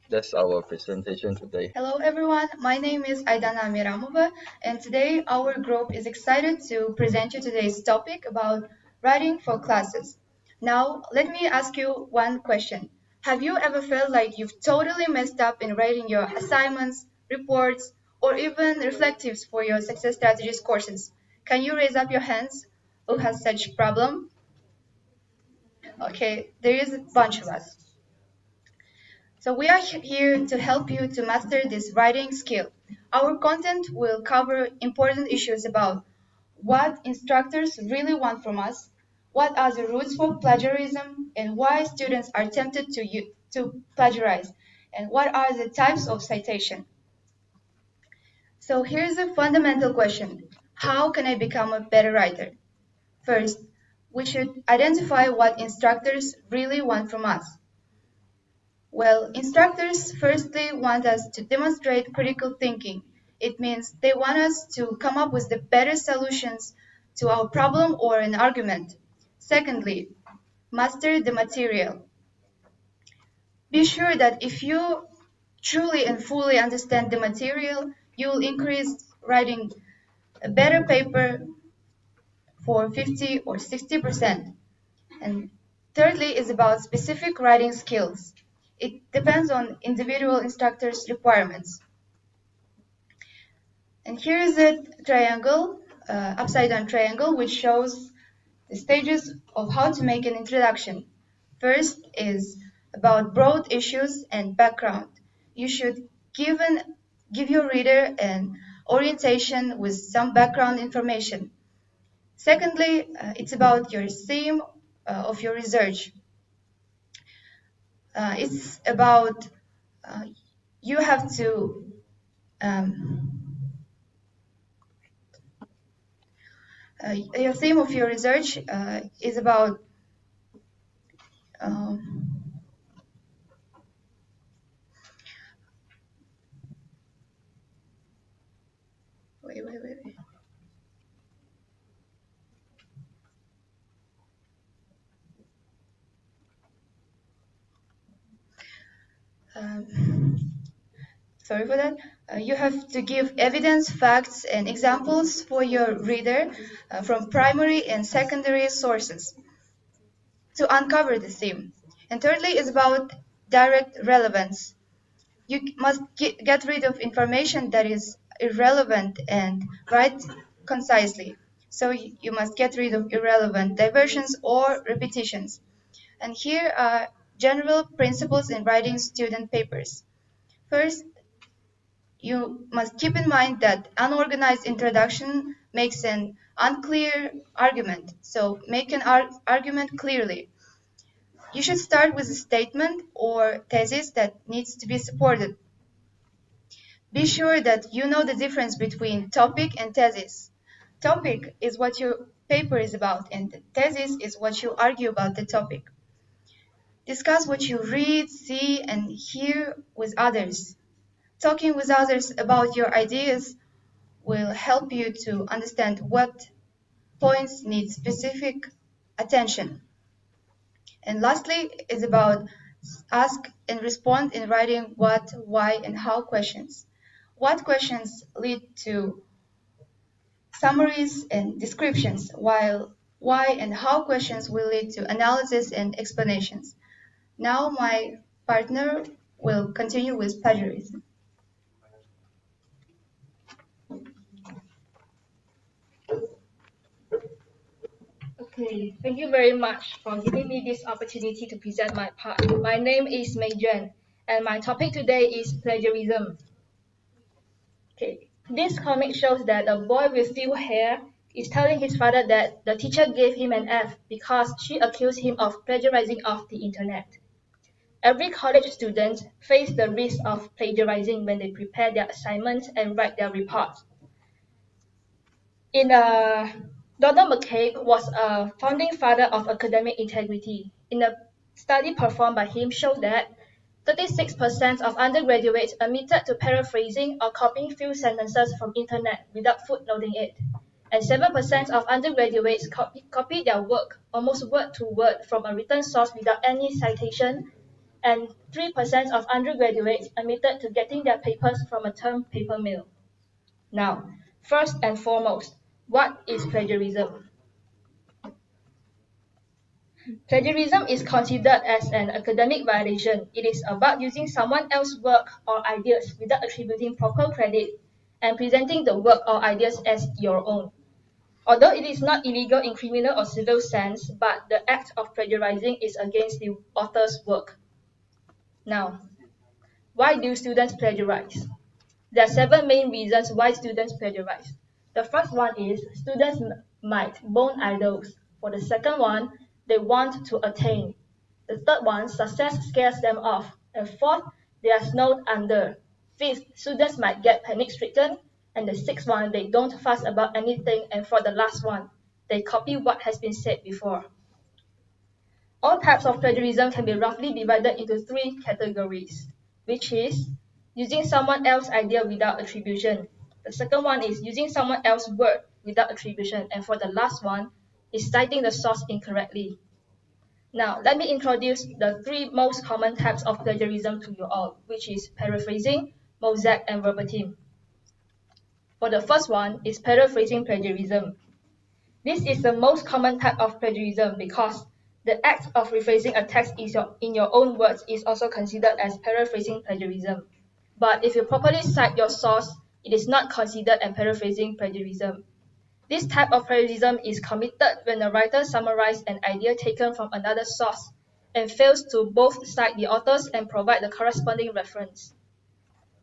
that's our presentation today. Hello everyone, my name is Aidana Miramova and today our group is excited to present you today's topic about writing for classes. Now, let me ask you one question. Have you ever felt like you've totally messed up in writing your assignments, reports, or even reflectives for your success strategies courses? Can you raise up your hands? Who has such problem? Okay, there is a bunch of us. So we are here to help you to master this writing skill. Our content will cover important issues about what instructors really want from us, what are the roots for plagiarism, and why students are tempted to plagiarize, and what are the types of citation. So here's a fundamental question. How can I become a better writer? First, we should identify what instructors really want from us. Well, instructors firstly want us to demonstrate critical thinking. It means they want us to come up with the better solutions to our problem or an argument. Secondly, master the material. Be sure that if you truly and fully understand the material, you will increase writing a better paper for 50 or 60%. And thirdly is about specific writing skills. It depends on individual instructors' requirements. And here is a triangle, upside down triangle, which shows the stages of how to make an introduction. First is about broad issues and background. You should give your reader an orientation with some background information. Secondly, it's about your theme of your research. It's about you have to your theme of your research is about wait. Sorry for that. You have to give evidence, facts, and examples for your reader from primary and secondary sources to uncover the theme. And thirdly is about direct relevance. You must get rid of information that is irrelevant and write concisely. So you must get rid of irrelevant diversions or repetitions. And here are general principles in writing student papers. First, you must keep in mind that unorganized introduction makes an unclear argument. So make an argument clearly. You should start with a statement or thesis that needs to be supported. Be sure that you know the difference between topic and thesis. Topic is what your paper is about, and thesis is what you argue about the topic. Discuss what you read, see, and hear with others. Talking with others about your ideas will help you to understand what points need specific attention. And lastly, is about ask and respond in writing what, why, and how questions. What questions lead to summaries and descriptions, while why and how questions will lead to analysis and explanations. Now my partner will continue with plagiarism. Okay, thank you very much for giving me this opportunity to present my part. My name is Mei Juan, and my topic today is plagiarism. Okay, this comic shows that a boy with few hair is telling his father that the teacher gave him an F because she accused him of plagiarizing off the internet. Every college student face the risk of plagiarizing when they prepare their assignments and write their reports. Donald McCabe was a founding father of academic integrity. In a study performed by him showed that 36% of undergraduates admitted to paraphrasing or copying few sentences from internet without footnoting it. And 7% of undergraduates copied their work almost word to word from a written source without any citation. And 3% of undergraduates admitted to getting their papers from a term paper mill. Now, first and foremost, what is plagiarism? Plagiarism is considered as an academic violation. It is about using someone else's work or ideas without attributing proper credit and presenting the work or ideas as your own. Although it is not illegal in criminal or civil sense, but the act of plagiarizing is against the author's work. Now, why do students plagiarize? There are 7 main reasons why students plagiarize. The first one is students might bone idols. For the second one, they want to attain. The third one, success scares them off. And fourth, they are snowed under. Fifth, students might get panic stricken. And the sixth one, they don't fuss about anything. And for the last one, they copy what has been said before. All types of plagiarism can be roughly divided into three categories, which is using someone else's idea without attribution. The second one is using someone else's word without attribution. And for the last one is citing the source incorrectly. Now, let me introduce the three most common types of plagiarism to you all, which is paraphrasing, mosaic, and verbatim. For the first one is paraphrasing plagiarism. This is the most common type of plagiarism because the act of rephrasing a text in your own words is also considered as paraphrasing plagiarism. But if you properly cite your source, it is not considered as paraphrasing plagiarism. This type of plagiarism is committed when a writer summarizes an idea taken from another source and fails to both cite the authors and provide the corresponding reference.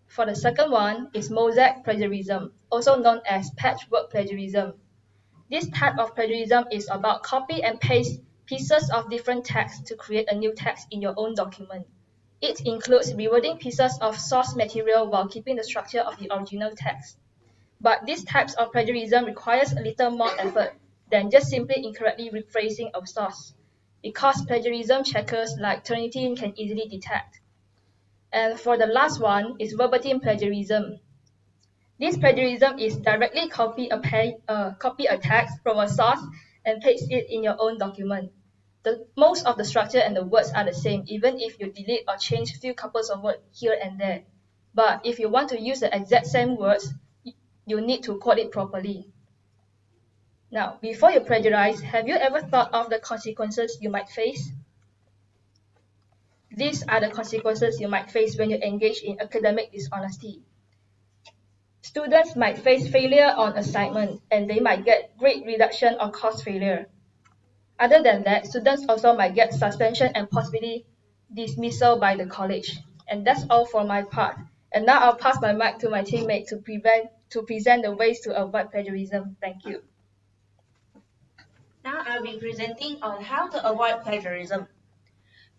For the second one is mosaic plagiarism, also known as patchwork plagiarism. This type of plagiarism is about copy and paste pieces of different text to create a new text in your own document. It includes rewording pieces of source material while keeping the structure of the original text. But these types of plagiarism requires a little more effort than just simply incorrectly rephrasing a source, because plagiarism checkers like Turnitin can easily detect. And for the last one is verbatim plagiarism. This plagiarism is directly copy a text from a source and paste it in your own document. Most of the structure and the words are the same, even if you delete or change a few couples of words here and there. But if you want to use the exact same words, you need to quote it properly. Now, before you plagiarize, have you ever thought of the consequences you might face? These are the consequences you might face when you engage in academic dishonesty. Students might face failure on assignment, and they might get grade reduction or course failure. Other than that, students also might get suspension and possibly dismissal by the college. And that's all for my part. And now I'll pass my mic to my teammate to present the ways to avoid plagiarism. Thank you. Now I'll be presenting on how to avoid plagiarism.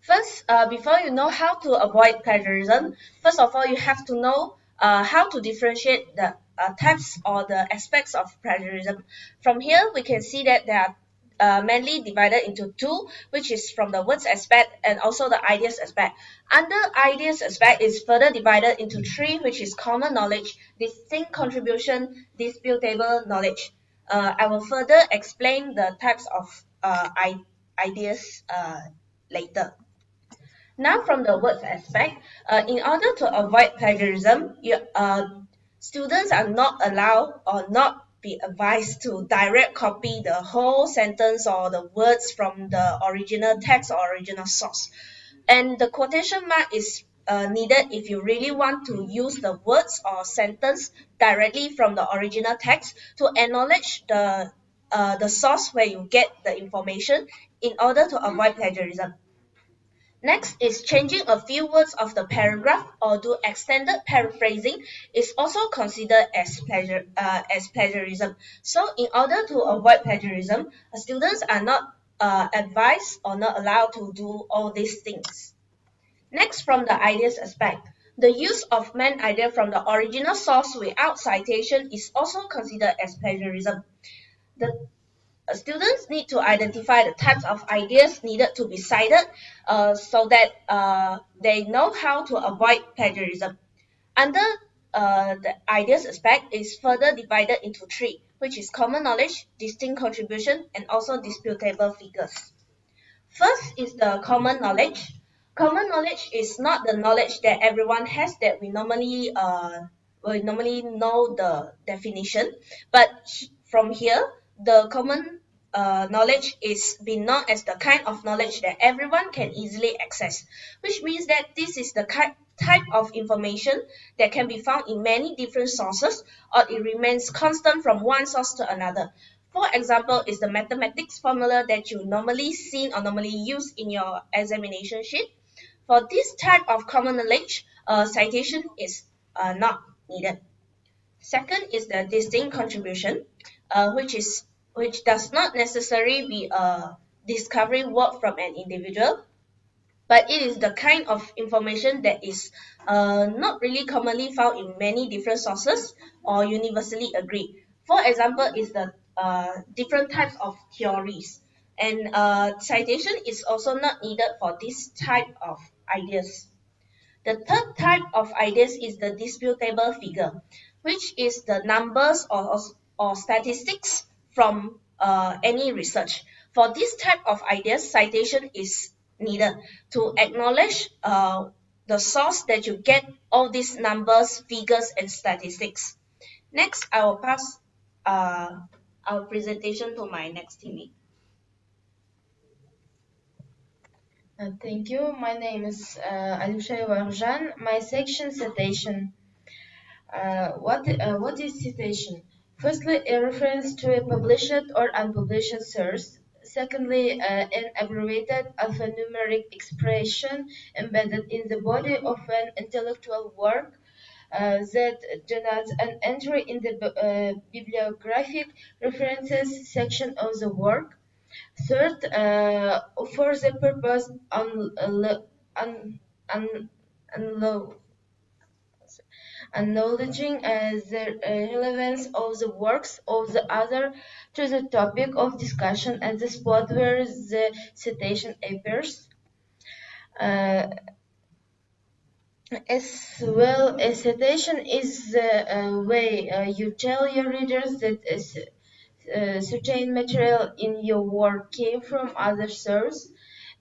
First, before you know how to avoid plagiarism, first of all, you have to know how to differentiate the types or the aspects of plagiarism. From here, we can see that there are mainly divided into two, which is from the words aspect and also the ideas aspect. Under ideas aspect is further divided into three, which is common knowledge, distinct contribution, disputable knowledge. I will further explain the types of ideas later. Now from the words aspect, in order to avoid plagiarism, students are not allowed or not be advised to direct copy the whole sentence or the words from the original text or original source. And the quotation mark is needed if you really want to use the words or sentence directly from the original text to acknowledge the source where you get the information in order to avoid plagiarism. Next is changing a few words of the paragraph or do extended paraphrasing is also considered as plagiarism. So in order to avoid plagiarism, students are not advised or not allowed to do all these things. Next, from the ideas aspect, the use of main idea from the original source without citation is also considered as plagiarism. The students need to identify the types of ideas needed to be cited so that they know how to avoid plagiarism. Under the ideas aspect is further divided into three, which is common knowledge, distinct contribution, and also disputable figures. First is the common knowledge. Common knowledge is not the knowledge that everyone has that we normally know the definition, but from here the common knowledge is being known as the kind of knowledge that everyone can easily access, which means that this is the type of information that can be found in many different sources or it remains constant from one source to another. For example, is the mathematics formula that you normally see or normally use in your examination sheet. For this type of common knowledge, citation is not needed. Second is the distinct contribution, which does not necessarily be a discovery work from an individual. but it is the kind of information that is not really commonly found in many different sources or universally agreed. For example, is the different types of theories, and citation is also not needed for this type of ideas. The third type of ideas is the disputable figure, which is the numbers or statistics from any research. For this type of ideas, citation is needed to acknowledge the source that you get all these numbers, figures, and statistics. Next, I will pass our presentation to my next teammate. Thank you. My name is Alusha Warjan. My section citation. What is citation? Firstly, a reference to a published or unpublished source. Secondly, an abbreviated alphanumeric expression embedded in the body of an intellectual work that denotes an entry in the bibliographic references section of the work. Third, for the purpose acknowledging the relevance of the works of the other to the topic of discussion at the spot where the citation appears. As well, a citation is the way you tell your readers that certain material in your work came from other sources.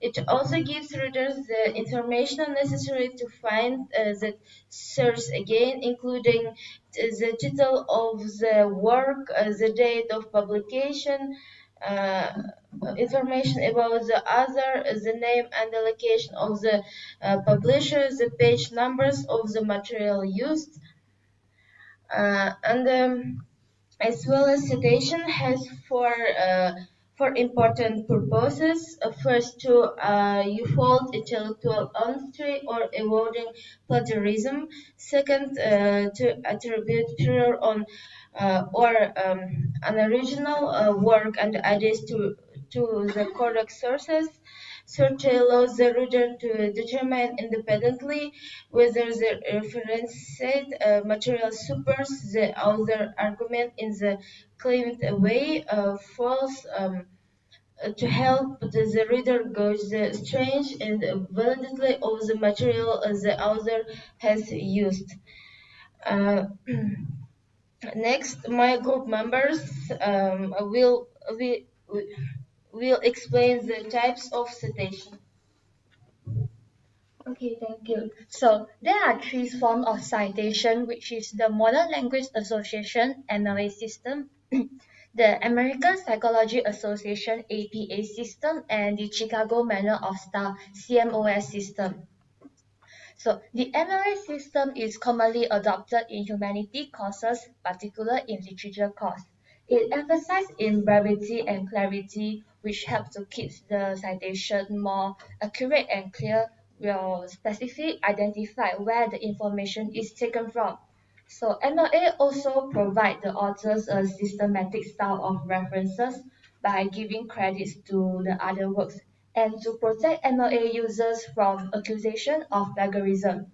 It also gives readers the information necessary to find that source again, including the title of the work, the date of publication, uh, information about the author, the name and the location of the publisher, the page numbers of the material used, and as well as citation has for important purposes. First, to uphold intellectual honesty or avoiding plagiarism. Second, to attribute prior on or an original work and ideas to the correct sources. Search allows the reader to determine independently whether the referenced material supports the author argument in the claimed way, false, to help the reader gauge the strength and validity of the material the author has used. Next, my group members will explain the types of citation. Okay, thank you. So there are three forms of citation, which is the Modern Language Association (MLA) system, the American Psychology Association (APA) system, and the Chicago Manual of Style (CMOS) system. So the MLA system is commonly adopted in humanity courses, particularly in literature course. It emphasizes in brevity and clarity, which helps to keep the citation more accurate and clear, will specifically identify where the information is taken from. So MLA also provide the authors a systematic style of references by giving credits to the other works and to protect MLA users from accusation of plagiarism.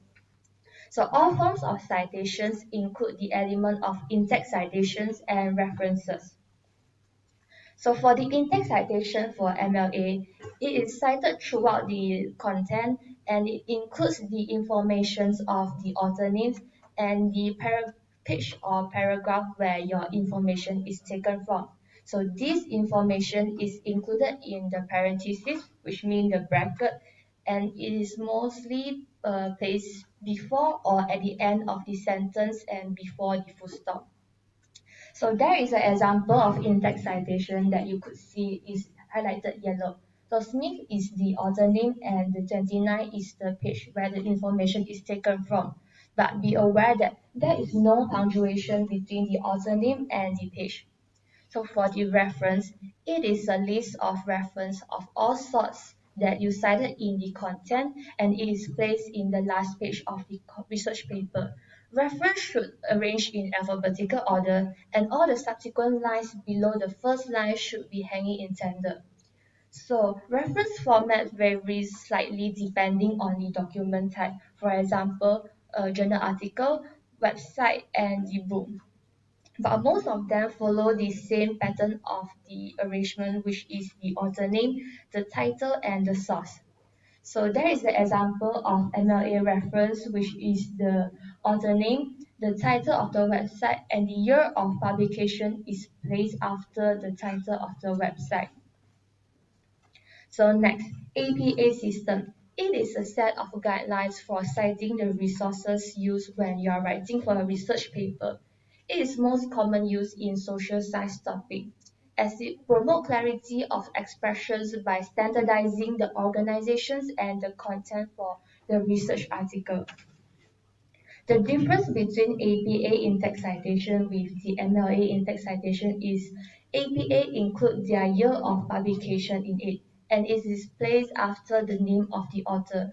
So all forms of citations include the element of in-text citations and references. So for the in-text citation for MLA, it is cited throughout the content and it includes the informations of the author names and the page or paragraph where your information is taken from. So this information is included in the parentheses, which means the bracket, and it is mostly placed before or at the end of the sentence and before the full stop. So there is an example of in-text citation that you could see is highlighted yellow. So Smith is the author name and the 29 is the page where the information is taken from. But be aware that there is no punctuation between the author name and the page. So for the reference, it is a list of reference of all sorts that you cited in the content and it is placed in the last page of the research paper. Reference should arrange in alphabetical order and all the subsequent lines below the first line should be hanging in tandem. So reference format varies slightly depending on the document type. For example, a journal article, website, and the book. But most of them follow the same pattern of the arrangement, which is the author name, the title, and the source. So there is the example of MLA reference, which is the author name, the title of the website, and the year of publication is placed after the title of the website. So next, APA system. It is a set of guidelines for citing the resources used when you are writing for a research paper. It is most common use in social science topic, as it promotes clarity of expressions by standardizing the organizations and the content for the research article. The difference between APA in-text citation with the MLA in-text citation is APA includes their year of publication in it, and it is placed after the name of the author.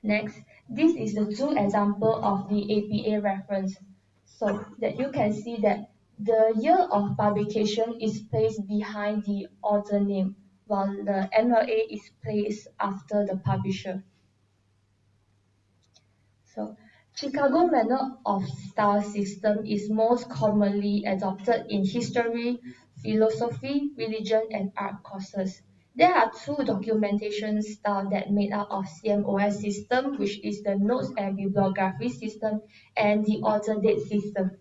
Next, this is the two example of the APA reference, so that you can see that the year of publication is placed behind the author name, while the MLA is placed after the publisher. So Chicago manner of style system is most commonly adopted in history, philosophy, religion, and art courses. There are two documentation styles that made up of CMOS system, which is the notes and bibliography system, and the author date system.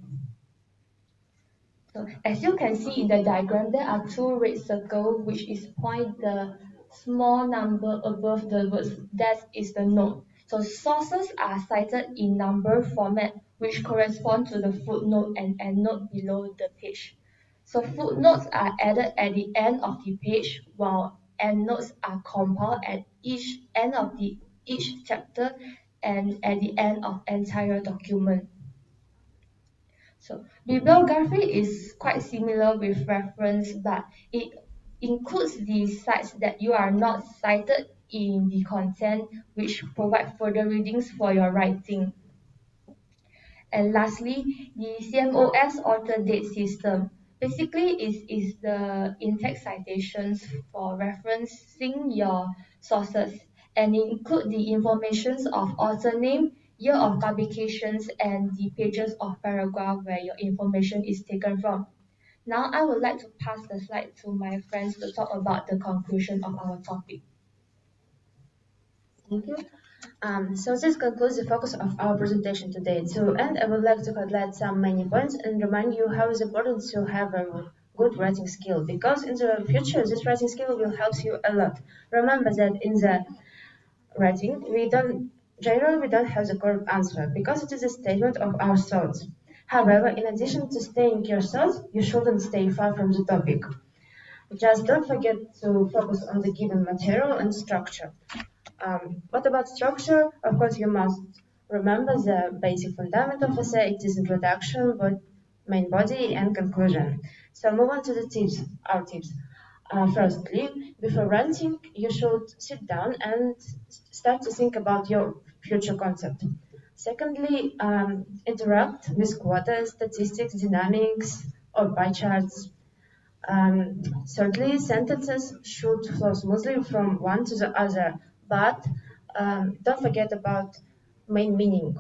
So as you can see in the diagram, there are two red circles, which is point the small number above the words. That is the note. So sources are cited in number format, which correspond to the footnote and endnote below the page. So footnotes are added at the end of the page, while endnotes are compiled at each end of each chapter and at the end of entire document. So bibliography is quite similar with reference, but it includes the sites that you are not cited in the content, which provide further readings for your writing. And lastly, the CMOS author date system. Basically, is the in-text citations for referencing your sources and include the informations of author name, year of publications, and the pages of paragraph where your information is taken from. Now, I would like to pass the slide to my friends to talk about the conclusion of our topic. Thank you. So this concludes the focus of our presentation today. To end, I would like to highlight some main points and remind you how it's important to have a good writing skill, because in the future this writing skill will help you a lot. Remember that in the writing we don't have the correct answer, because it is a statement of our thoughts. However, in addition to staying yourself, you shouldn't stay far from the topic. Just don't forget to focus on the given material and structure. What about structure? Of course, you must remember the basic fundament of essay. It is introduction, main body, and conclusion. So move on to the tips, our tips. Firstly, before writing, you should sit down and start to think about your future concept. Secondly, interact with quotas, statistics, dynamics, or pie charts. Thirdly, sentences should flow smoothly from one to the other, but don't forget about main meaning.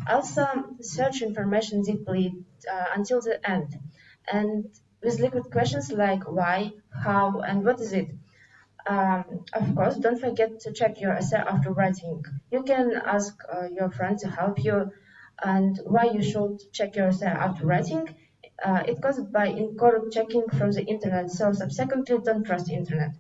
Also, search information deeply until the end, and with liquid questions like why, how, and what is it. Of course, don't forget to check your essay after writing. You can ask your friend to help you, and why you should check your essay after writing. It goes by incorrect checking from the internet, so subsequently don't trust the internet.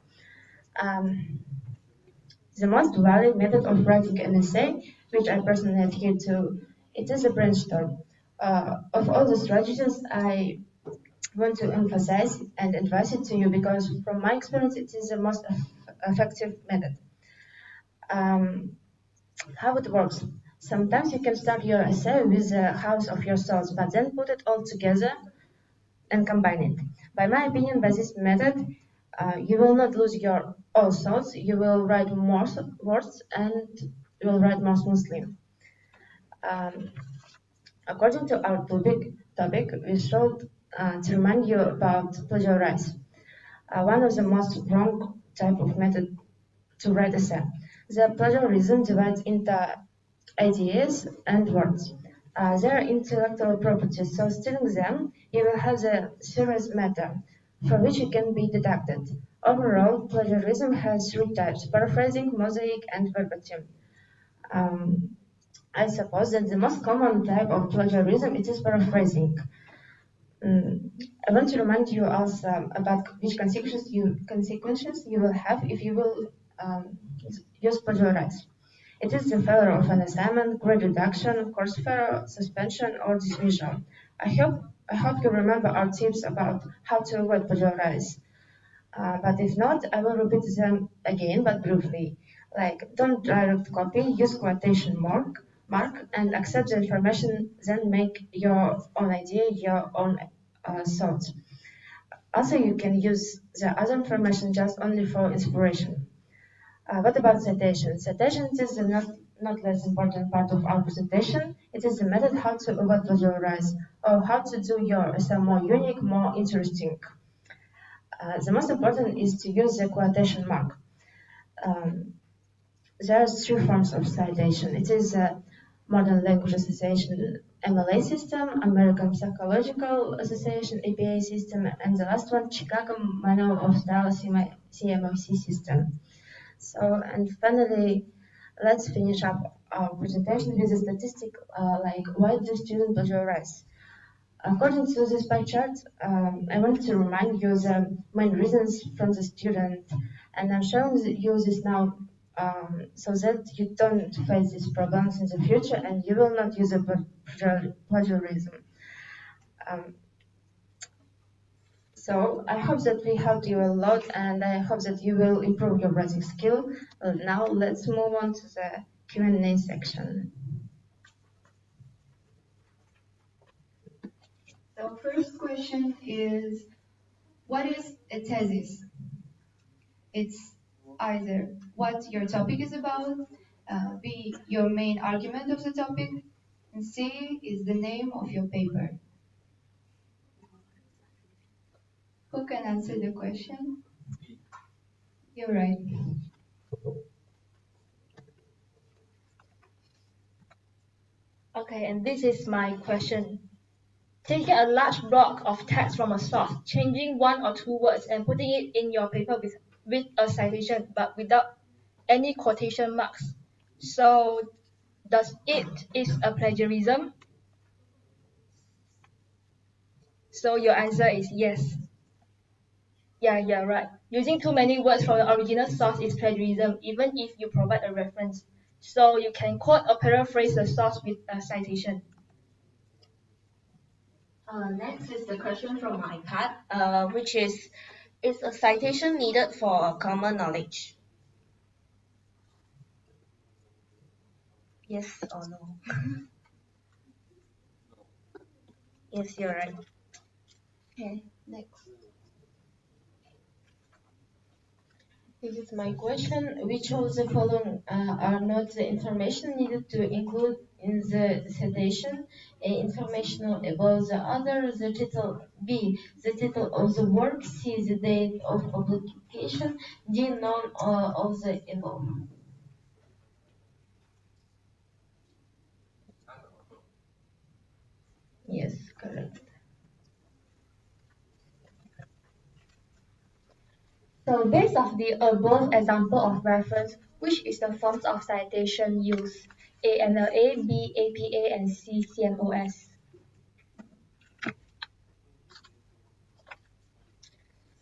The most valid method of writing an essay, which I personally adhere to, it is a brainstorm. Of all the strategies, I want to emphasize and advise it to you because from my experience, it is the most effective method. How it works. Sometimes you can start your essay with the house of your thoughts, but then put it all together and combine it. By my opinion, by this method, you will not lose your all thoughts. You will write more words and you will write more smoothly. According to our topic, we should to remind you about plagiarize. one of the most wrong type of method to write essay. The plagiarism divides into ideas and words. They are intellectual properties, so stealing them, you will have the serious matter for which it can be deducted. Overall, plagiarism has three types: paraphrasing, mosaic, and verbatim. I suppose that the most common type of plagiarism it is paraphrasing. I want to remind you also about which consequences you will have if you will use plagiarize. It is the failure of an assignment, grade reduction, course failure, suspension, or dismissal. I hope you remember our tips about how to avoid plagiarize. But if not, I will repeat them again, but briefly. Like, don't direct copy, use quotation mark, and accept the information, then make your own idea, your own thoughts. Also, you can use the other information just only for inspiration. What about citation? Citations is a not less important part of our presentation. It is the method how to avoid plagiarize or how to do your essay more unique, more interesting. The most important is to use the quotation mark. There are three forms of citation. It is a Modern Language Association MLA system, American Psychological Association APA system, and the last one, Chicago Manual of Style CMOC system. So, and finally, let's finish up our presentation with a statistic like why do students plagiarize? According to this pie chart, I want to remind you the main reasons from the student, and I'm showing you this now so that you don't face these problems in the future and you will not use a plagiarism. So I hope that we helped you a lot, and I hope that you will improve your writing skill. Now let's move on to the Q&A section. So first question is, what is a thesis? It's either what your topic is about, B, your main argument of the topic, and C is the name of your paper. Who can answer the question? You're right. Okay, and this is my question. Taking a large block of text from a source, changing one or two words, and putting it in your paper with a citation, but without any quotation marks. So, does it is a plagiarism? So your answer is yes. Yeah, you're right. Using too many words from the original source is plagiarism, even if you provide a reference. So you can quote or paraphrase the source with a citation. Next is the question from my part, which is a citation needed for common knowledge? Yes or no? Yes, you're right. Okay, next. This is my question. Which of the following are not the information needed to include in the citation? A, information about the author, the title, B, the title of the work, C, the date of publication, D, none of the above. Yes, correct. So based off the above example of reference, which is the forms of citation used? A, MLA, B, APA, and C, CMOS.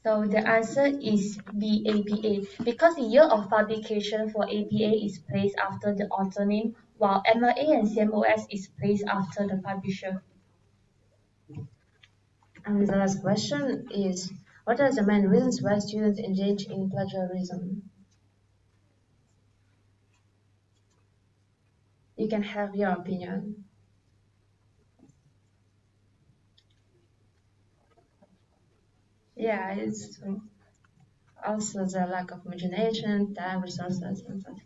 So the answer is B, APA, because the year of publication for APA is placed after the author name, while MLA and CMOS is placed after the publisher. And the last question is, what are the main reasons why students engage in plagiarism? You can have your opinion. Yeah, it's also the lack of imagination, time, resources, and something.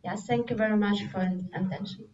Yes, thank you very much for your attention.